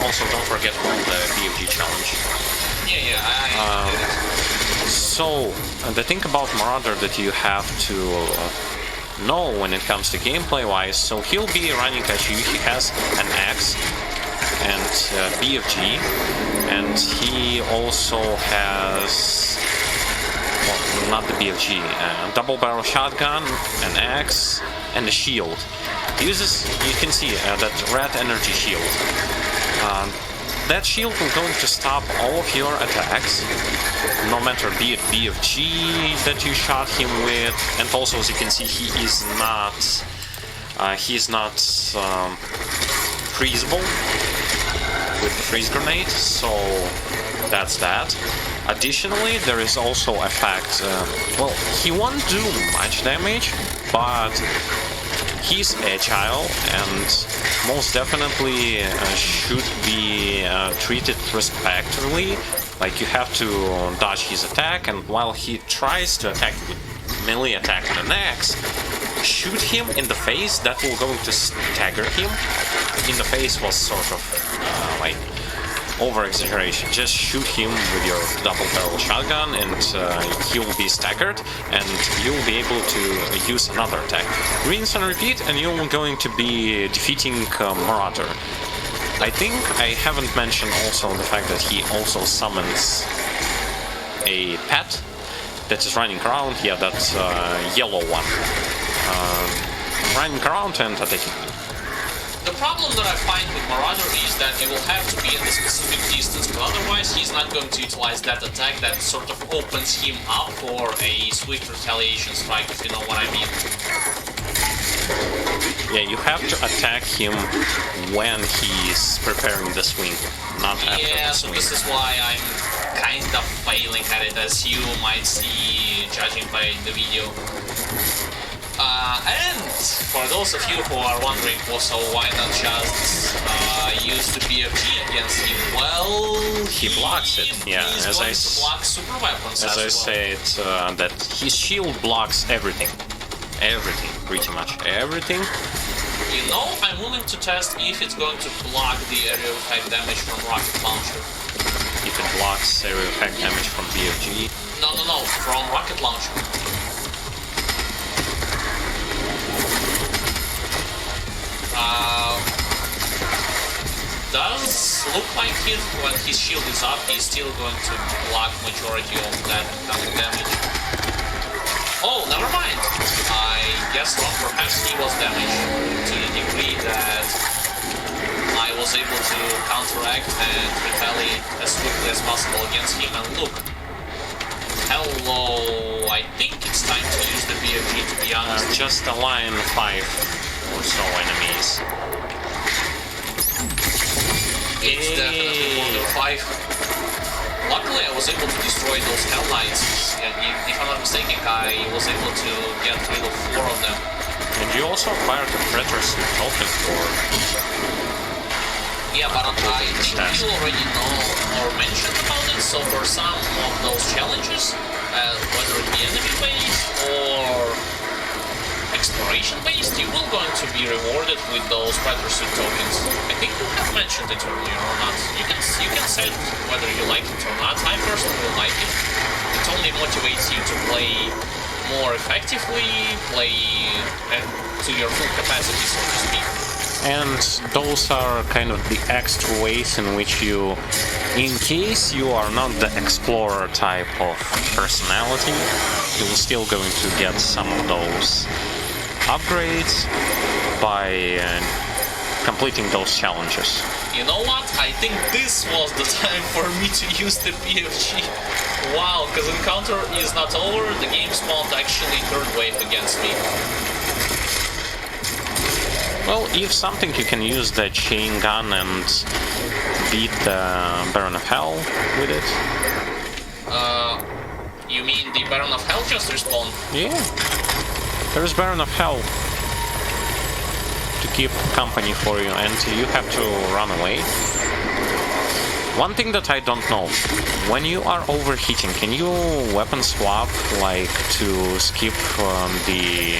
Also, don't forget about the BFG challenge. So, the thing about Marauder that you have to know when it comes to gameplay-wise, so he'll be running at you, he has an axe and BFG, and he also has... Well, not the BFG, double barrel shotgun, an axe, and a shield. He uses, you can see that red energy shield. That shield is going to stop all of your attacks, no matter be it BFG that you shot him with, and also as you can see he is not freezable with the freeze grenade, so that's that. Additionally, there is also a fact, well, he won't do much damage, but he's agile and most definitely should be treated respectfully. Like, you have to dodge his attack, and while he tries to attack with melee attack with an axe, shoot him in the face. That will going to stagger him. In the face was sort of like over-exaggeration. Just shoot him with your double-barrel shotgun and he will be staggered, and you'll be able to use another attack. Rinse and repeat, and you're going to be defeating Marauder. I think I haven't mentioned also the fact that he also summons a pet that is running around. Yeah, that's yellow one. Running around and attacking. The problem that I find with Marauder is that you will have to be in a specific distance, but otherwise he's not going to utilize that attack that sort of opens him up for a swift retaliation strike, if you know what I mean. Yeah, you have to attack him when he's preparing the swing, not after the swing. So this is why I'm kind of failing at it, as you might see judging by the video. And for those of you who are wondering, also why not just use the BFG against him? Well, he blocks it. Yeah, as I block super weapons. As I said, that his shield blocks everything, pretty much everything. You know, I'm willing to test if it's going to block the area effect damage from rocket launcher. If it blocks area effect damage from BFG. No, from rocket launcher. Does look like when his shield is up, he's still going to block majority of that damage. Oh, never mind. I guess wrong. Perhaps he was damaged to the degree that I was able to counteract and retaliate as swiftly as possible against him. And look, hello. I think it's time to use the BFG, to be honest. Just align 5 or so enemies. It's definitely more than 5. Luckily, I was able to destroy those Hell Knights. And if I'm not mistaken, I was able to get rid of 4 of them. And you also acquired the predecessors token for... Yeah, but I think you already know or mentioned about it. So for some of those challenges, whether enemy based or exploration based, you will going to be rewarded with those predecessor tokens. I think you have mentioned it earlier or not. You can say whether you like it or not. I personally like it. It only motivates you to play more effectively, play to your full capacity, so to speak. And those are kind of the extra ways in which you, in case you are not the explorer type of personality, you're still going to get some of those upgrades by completing those challenges. You know what? I think this was the time for me to use the BFG. Wow, because encounter is not over, the game spawned actually third wave against me. Well, if something, you can use the chain gun and beat the Baron of Hell with it. You mean the Baron of Hell just respawned? Yeah. There's Baron of Hell to keep company for you, and you have to run away. One thing that I don't know, when you are overheating, can you weapon swap, like, to skip the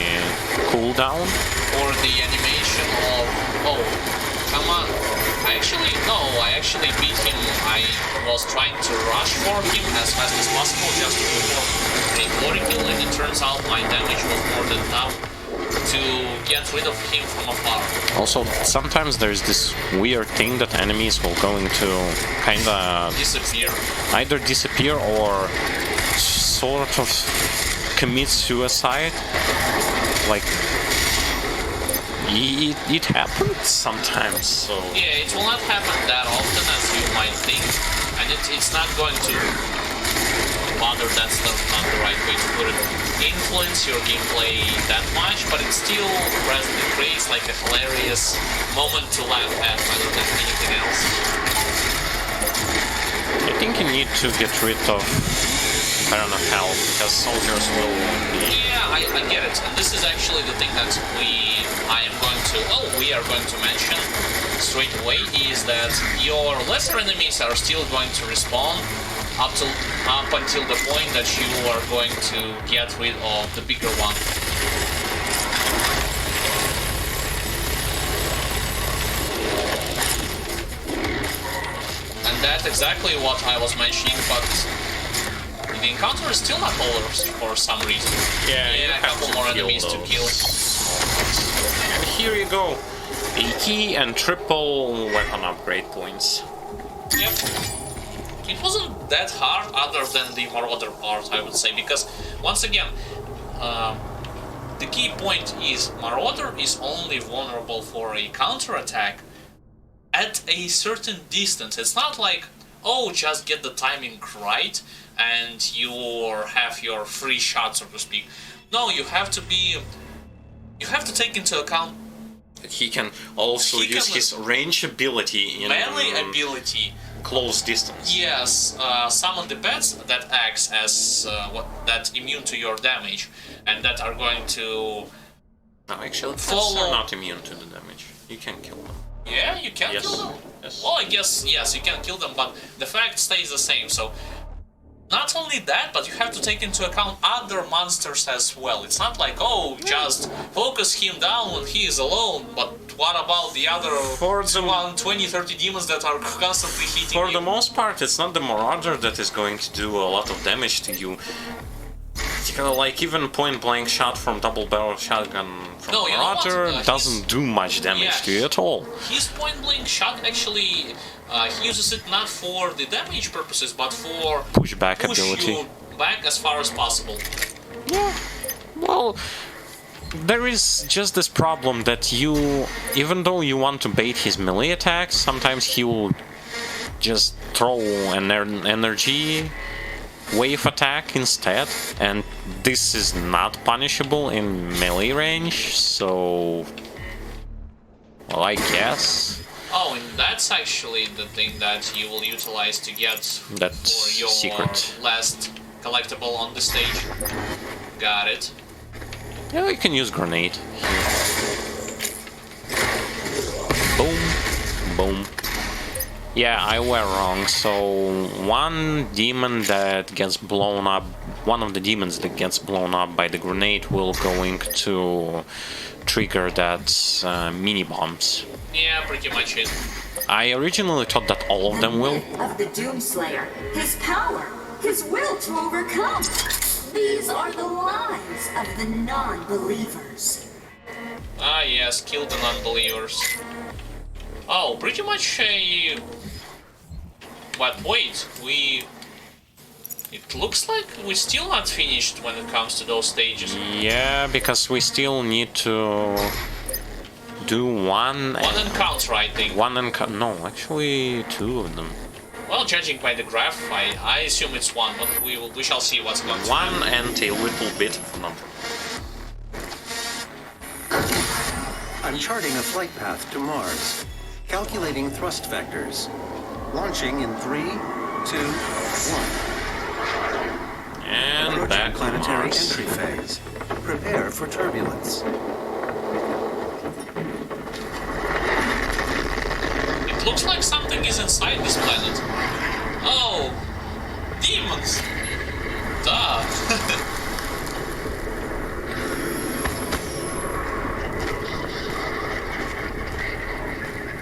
cooldown? Or the animation of... Oh, come on. I actually beat him. I was trying to rush for him as fast as possible just to perform a glory kill, and it turns out my damage was more than enough to get rid of him from afar. Also, sometimes there's this weird thing that enemies will going to kinda Disappear. either disappear or sort of commit suicide. Like, it happens sometimes, so... Yeah, it will not happen that often as you might think, and it's not going to bother, that's not the right way to put it, influence your gameplay that much, but it still presently creates like a hilarious moment to laugh at rather than anything else. I think you need to get rid of Baron of Hell, because soldiers will be... Yeah, I get it, and this is actually the thing that we are going to mention straight away, is that your lesser enemies are still going to respawn up until the point that you are going to get rid of the bigger one. And that's exactly what I was mentioning, but the encounter is still not over for some reason. Yeah, a couple more enemies to kill. And here you go. AT and triple weapon upgrade points. Yep. It wasn't that hard other than the Marauder part, I would say, because, once again, the key point is Marauder is only vulnerable for a counterattack at a certain distance. It's not like, oh, just get the timing right and you have your free shot, so to speak. No, you have to take into account He can also use his range ability in melee ability. Close distance. Yes, summon the pets that acts as that immune to your damage, and that are going to No, actually, pets follow. are not immune to the damage. You can kill them. Yeah, you can Yes. kill them. Yes. Well, I guess yes, you can kill them, but the fact stays the same. So not only that, but you have to take into account other monsters as well. It's not like, oh, just focus him down when he is alone, but what about the other 20-30 demons that are constantly hitting For you? the most part, it's not the Marauder that is going to do a lot of damage to you. Like, even point-blank shot from double-barrel shotgun from No, you know what? Marauder doesn't do much damage to you at all. His point-blank shot actually, he uses it not for the damage purposes, but for Pushback push ability. you back as far as possible. Yeah, well, there is just this problem that you, even though you want to bait his melee attacks, sometimes he will just throw an energy wave attack instead, and this is not punishable in melee range, so... well, I guess... Oh, and that's actually the thing that you will utilize to get That's for your secret. last collectible on the stage. Got it. Yeah, you can use grenade here. Boom, boom. Yeah, I were wrong. So one demon that gets blown up, one of the demons that gets blown up by the grenade will going to trigger that mini bombs. Yeah, pretty much it. I originally thought that all of them will. Of the Doomslayer, his power, his will to overcome. These are the lives of the non-believers. Ah yes, kill the non-believers. Oh, pretty much a... But wait, It looks like we're still not finished when it comes to those stages. Yeah, because we still need to do one encounter, I think. No, actually two of them. Well, judging by the graph, I assume it's one, but we shall see what's going to One and a little bit of another. I'm charting a flight path to Mars. Calculating thrust vectors. Launching in 3, 2, 1. And Approaching back to planetary Mars. entry phase. Prepare for turbulence. It looks like something is inside this planet. Oh, demons! Duh!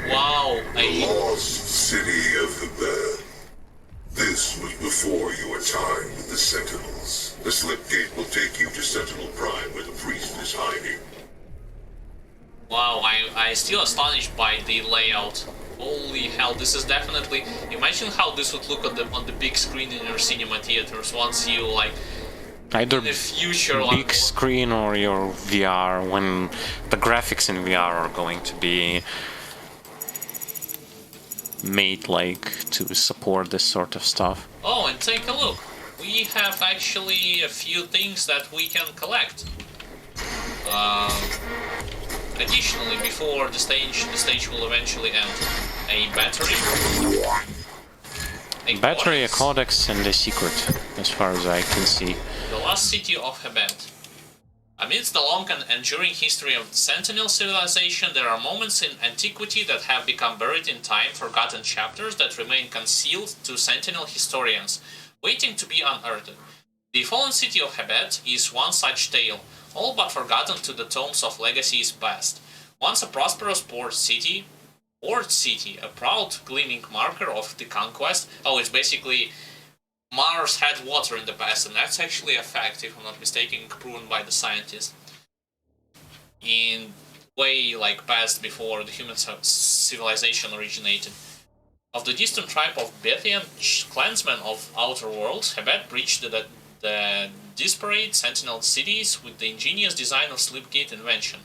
Wow, Lost City of the Bad. This was before your time with the Sentinels. The slip gate will take you to Sentinel Prime where the priest is hiding. Wow, I still astonished by the layout. Holy hell, this is definitely... Imagine how this would look on the big screen in your cinema theaters once you, like, Either in the future... big screen or your VR, when the graphics in VR are going to be made, like, to support this sort of stuff. Oh, and take a look. We have actually a few things that we can collect. Additionally, before the stage will eventually end. A battery. Battery, a codex, and a secret, as far as I can see. The lost city of Hebet. Amidst the long and enduring history of the Sentinel civilization, there are moments in antiquity that have become buried in time, forgotten chapters that remain concealed to Sentinel historians, waiting to be unearthed. The fallen city of Hebet is one such tale, all but forgotten to the tomes of legacy's past. Once a prosperous port city, a proud gleaming marker of the conquest. Oh, it's basically Mars had water in the past, and that's actually a fact, if I'm not mistaken, proven by the scientists. In way like past before the human civilization originated. Of the distant tribe of Bethian clansmen of outer worlds, Hebet breached the disparate Sentinel cities with the ingenious design of Slipgate invention.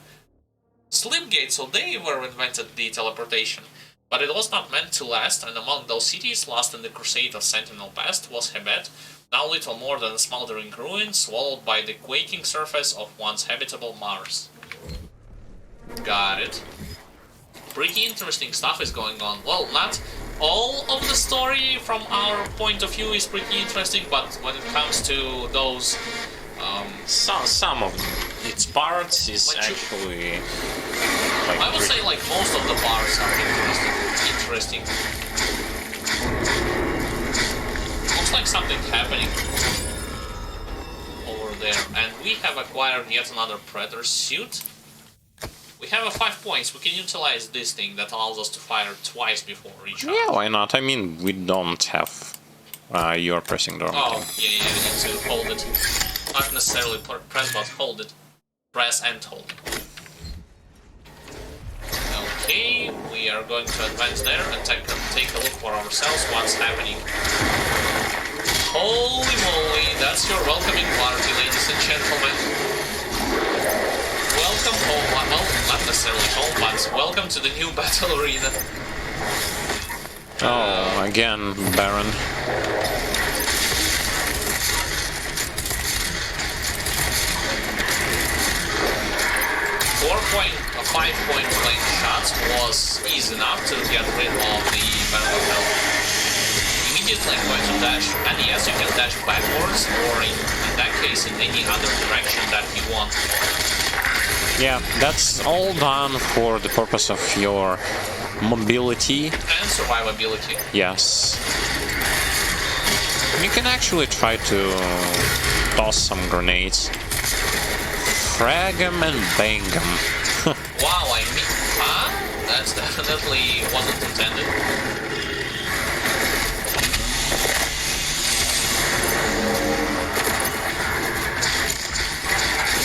Slipgate, so they were invented the teleportation. But it was not meant to last, and among those cities lost in the crusade of Sentinel past was Hebet, now little more than a smoldering ruin, swallowed by the quaking surface of once habitable Mars. Got it. Pretty interesting stuff is going on. Well, not all of the story from our point of view is pretty interesting, but when it comes to those... Some of its parts is actually... Like, I would say like most of the parts are interesting. Looks like something happening over there. And we have acquired yet another Predator suit. We have 5 points. We can utilize this thing that allows us to fire twice before each other. Yeah, why not? I mean, we don't have you're pressing the wrong Oh, thing. yeah, we need to hold it. Not necessarily press, but hold it. Press and hold. Okay, we are going to advance there and take a look for ourselves what's happening. Holy moly, that's your welcoming party, ladies and gentlemen. Welcome home, well, not necessarily home, but welcome to the new battle arena. Oh, again, Baron. 5-point blank shots was easy enough to get rid of the battle health. Immediately I'm going to dash, and yes, you can dash backwards, or in that case in any other direction that you want. Yeah, that's all done for the purpose of your mobility. And survivability. Yes. You can actually try to toss some grenades. Frag 'em and bang 'em. Wow, I mean, huh? That's definitely wasn't intended.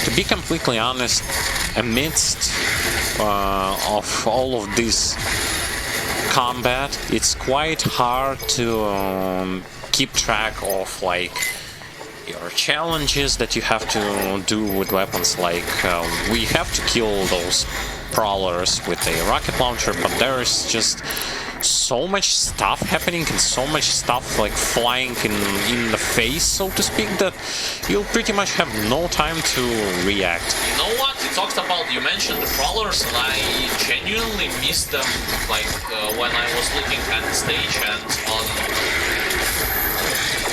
To be completely honest, amidst of all of this combat, it's quite hard to keep track of like your challenges that you have to do with weapons. Like we have to kill those prowlers with a rocket launcher, but there is just so much stuff happening and so much stuff like flying in the face, so to speak, that you'll pretty much have no time to react. You know what? You mentioned the crawlers, and I genuinely missed them, like when I was looking at the stage and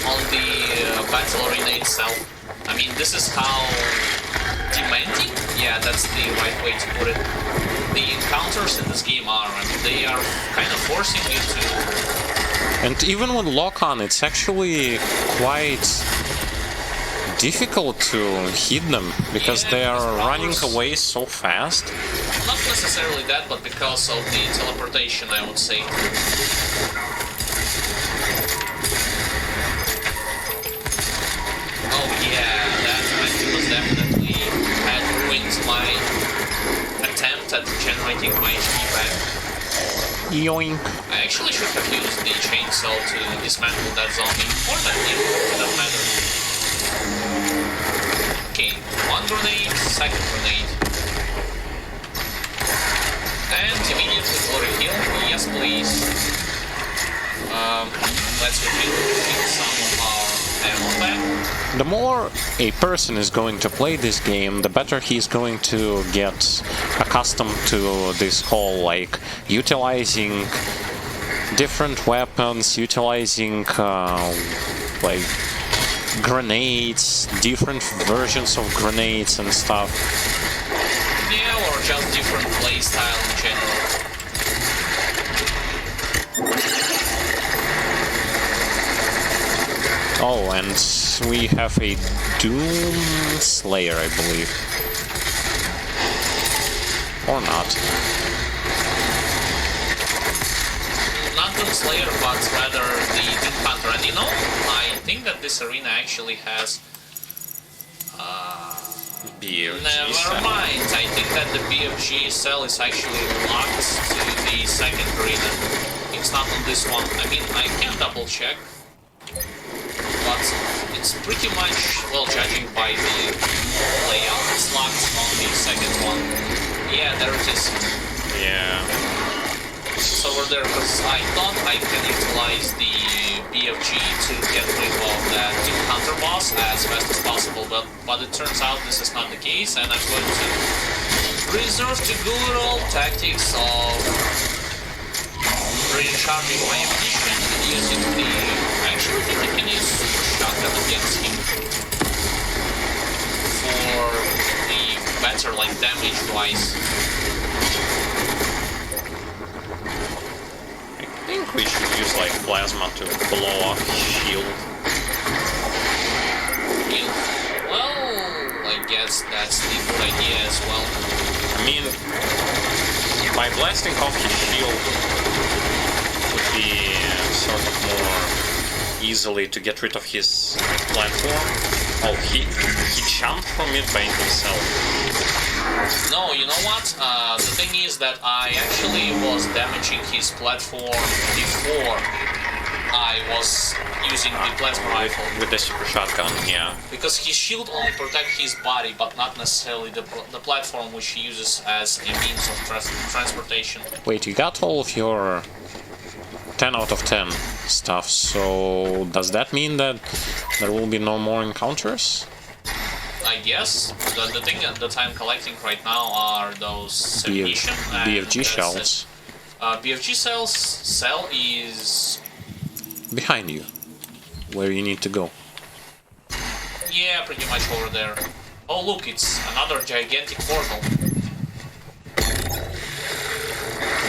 on the battle arena itself. I mean, this is how demanding, yeah, that's the right way to put it, the encounters in this game are. I mean, they are kind of forcing you to... And even with lock-on, it's actually quite difficult to hit them, because they are running away so fast. Not necessarily that, but because of the teleportation, I would say. Oh yeah, that was definitely had ruined my attempt at generating my HP back. Yoink. I actually should have used the chainsaw to dismantle that zombie, or that him, for that matter. Okay, one grenade, second grenade. And immediately for a heal, yes please. Let's refill some of our ammo back. The more a person is going to play this game, the better he's going to get accustomed to this whole, like, utilizing different weapons, utilizing, like, grenades, different versions of grenades and stuff. Yeah, or just different playstyle in general. Oh, and we have a Doom Slayer, I believe. Or not. Not Doom Slayer, but rather the Doom Hunter. And you know, I think that this arena actually has... BFG never cell. mind. I think that the BFG cell is actually locked to the second arena. It's not on this one. I mean, I can double check. But it's pretty much, well, judging by the layout, it's locked on the second one. Yeah, there it is. Yeah. It's over there, because I thought I can utilize the BFG to get rid of that Doom Hunter boss as fast as possible, but it turns out this is not the case, and I'm going to resort to good old tactics of recharging my ammunition and using the... I actually think I can use shotgun against him for the better, like, damage-wise. I think we should use, like, plasma to blow off his shield. Well, I guess that's the good idea as well. I mean, by blasting off his shield would be sort of more easily to get rid of his platform. Oh, he jumped from it by himself. No, you know what? The thing is that I actually was damaging his platform before I was using the plasma rifle. With the super shotgun, yeah. Because his shield only protects his body, but not necessarily the platform which he uses as a means of transportation. Wait, you got all of your 10 out of 10 stuff, so does that mean that there will be no more encounters? I guess. The thing that I'm collecting right now are those submission and BFG shells. BFG cell is... behind you, where you need to go. Yeah, pretty much over there. Oh look, it's another gigantic portal.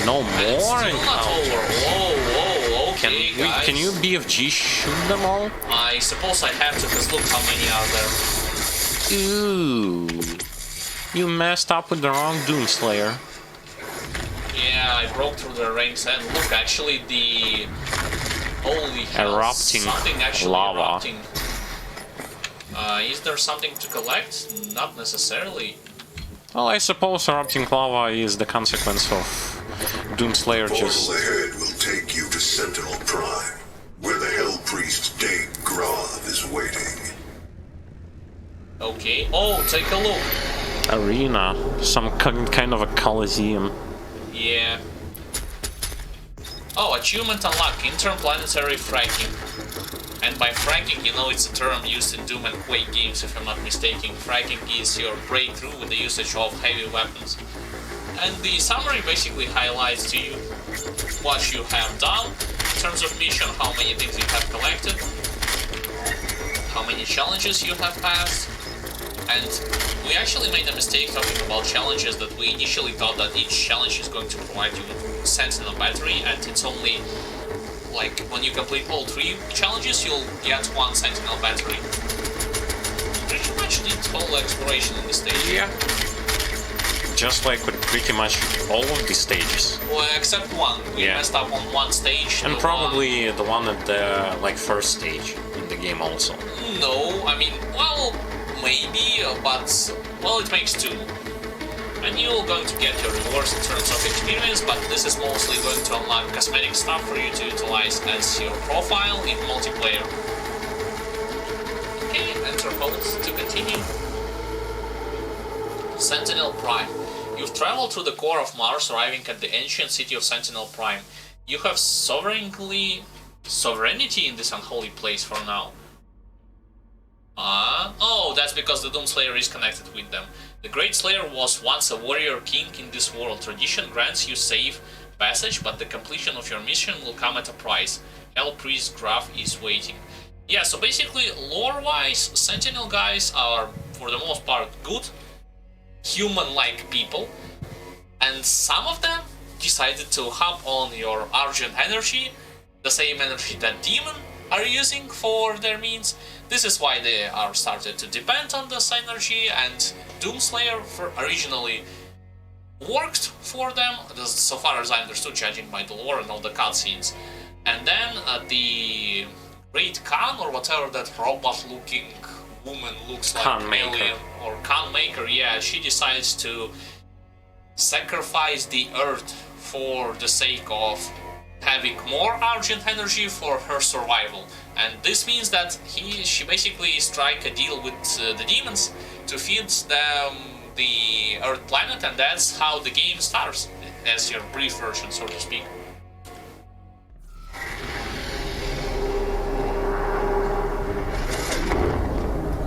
No And it's more? still not over. Whoa, okay, guys. Can you BFG shoot them all? I suppose I have to, because look how many are there. Ooh. You messed up with the wrong Doomslayer. Yeah, I broke through the rings, and look, actually the... Holy hell, Erupting something actually lava. erupting. Is there something to collect? Not necessarily. Well, I suppose erupting lava is the consequence of Doomslayer just... Portal ahead will take you to Sentinel Prime, where the Hell Priest Dave Groth is waiting. Okay. Oh, take a look. Arena. Some kind of a coliseum. Yeah. Oh, achievement unlocked. Interplanetary fracking. And by fracking, you know it's a term used in Doom and Quake games, if I'm not mistaken. Fracking is your breakthrough with the usage of heavy weapons. And the summary basically highlights to you what you have done in terms of mission, how many things you have collected, how many challenges you have passed. And we actually made a mistake talking about challenges, that we initially thought that each challenge is going to provide you with Sentinel battery, and it's only like when you complete all 3 challenges you'll get 1 Sentinel battery. Pretty much did whole exploration in this stage. Yeah. Just like with pretty much all of the stages. Well, except one. We messed up on one stage. And probably the one at the first stage in the game also. No, I mean, well, maybe, but well, it makes 2. And you're going to get your rewards in terms of experience, but this is mostly going to unlock cosmetic stuff for you to utilize as your profile in multiplayer. Okay, enter posts to continue. Sentinel Prime. You've traveled through the core of Mars, arriving at the ancient city of Sentinel Prime. You have sovereignty in this unholy place for now. Oh, that's because the Doomslayer is connected with them. The Great Slayer was once a warrior king in this world. Tradition grants you safe passage, but the completion of your mission will come at a price. Hell Priest Graf is waiting. Yeah, so basically, lore-wise, Sentinel guys are, for the most part, good, human-like people, and some of them decided to hop on your Argent energy, the same energy that Demon are using for their means. This is why they are started to depend on this energy, and Doomslayer originally worked for them, so far as I understood, judging by the lore and all the cutscenes. And then the Great Khan, or whatever that robot-looking woman looks like, alien, or Khan Maker, yeah, she decides to sacrifice the Earth for the sake of having more Argent energy for her survival. And this means that she basically strike a deal with the demons to feed them the Earth planet, and that's how the game starts, as your brief version, so to speak.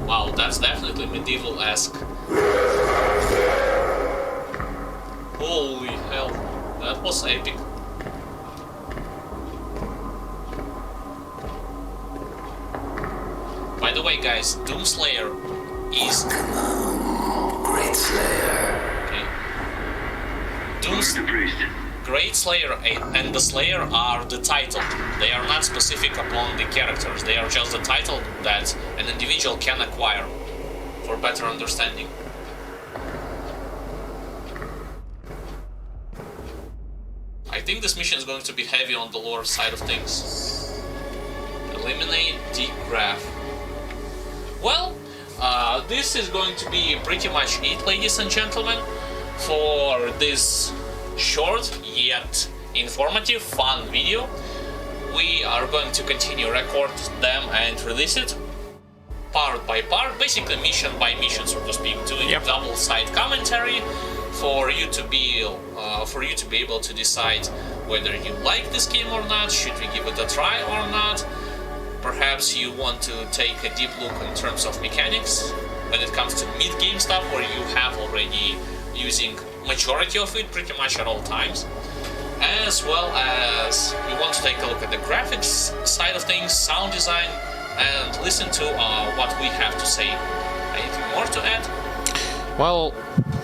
Wow, that's definitely medieval-esque. Holy hell, that was epic. By the way, guys, Doomslayer is... Great Slayer. Okay. Great Slayer and the Slayer are the title. They are not specific upon the characters. They are just the title that an individual can acquire for better understanding. I think this mission is going to be heavy on the lore side of things. Eliminate the graph. Well, this is going to be pretty much it, ladies and gentlemen, for this short yet informative, fun video. We are going to continue record them and release it part by part, basically mission by mission, so to speak, doing double-side commentary for you to be able to decide whether you like this game or not, should we give it a try or not. Perhaps you want to take a deep look in terms of mechanics when it comes to mid-game stuff, where you have already using majority of it pretty much at all times, as well as you want to take a look at the graphics side of things, sound design, and listen to what we have to say. Anything more to add? Well,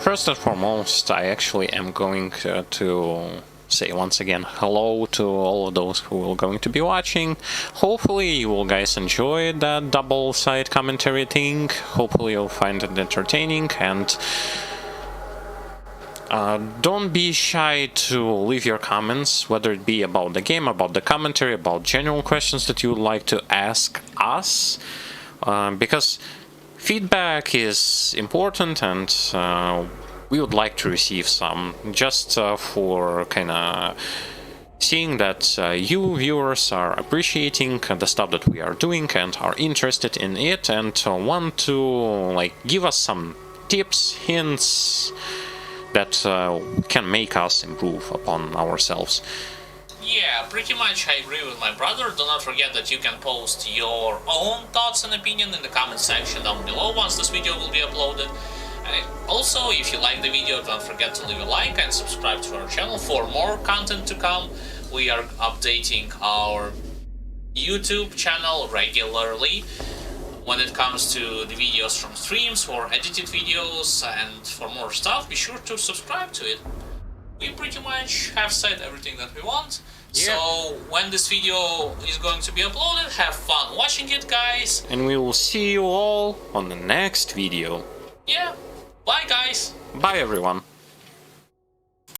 first and foremost, I actually am going to say once again hello to all of those who are going to be watching. Hopefully you will guys enjoy that double side commentary thing. Hopefully you'll find it entertaining, and don't be shy to leave your comments, whether it be about the game, about the commentary, about general questions that you would like to ask us, because feedback is important, and we would like to receive some, just for kind of seeing that you viewers are appreciating the stuff that we are doing and are interested in it, and want to like give us some tips, hints that can make us improve upon ourselves. Yeah, pretty much I agree with my brother. Do not forget that you can post your own thoughts and opinion in the comment section down below once this video will be uploaded. And also, if you like the video, don't forget to leave a like and subscribe to our channel for more content to come. We are updating our YouTube channel regularly when it comes to the videos from streams or edited videos, and for more stuff, be sure to subscribe to it. We pretty much have said everything that we want. Yeah. So when this video is going to be uploaded, have fun watching it, guys. And we will see you all on the next video. Yeah, bye guys. Bye everyone.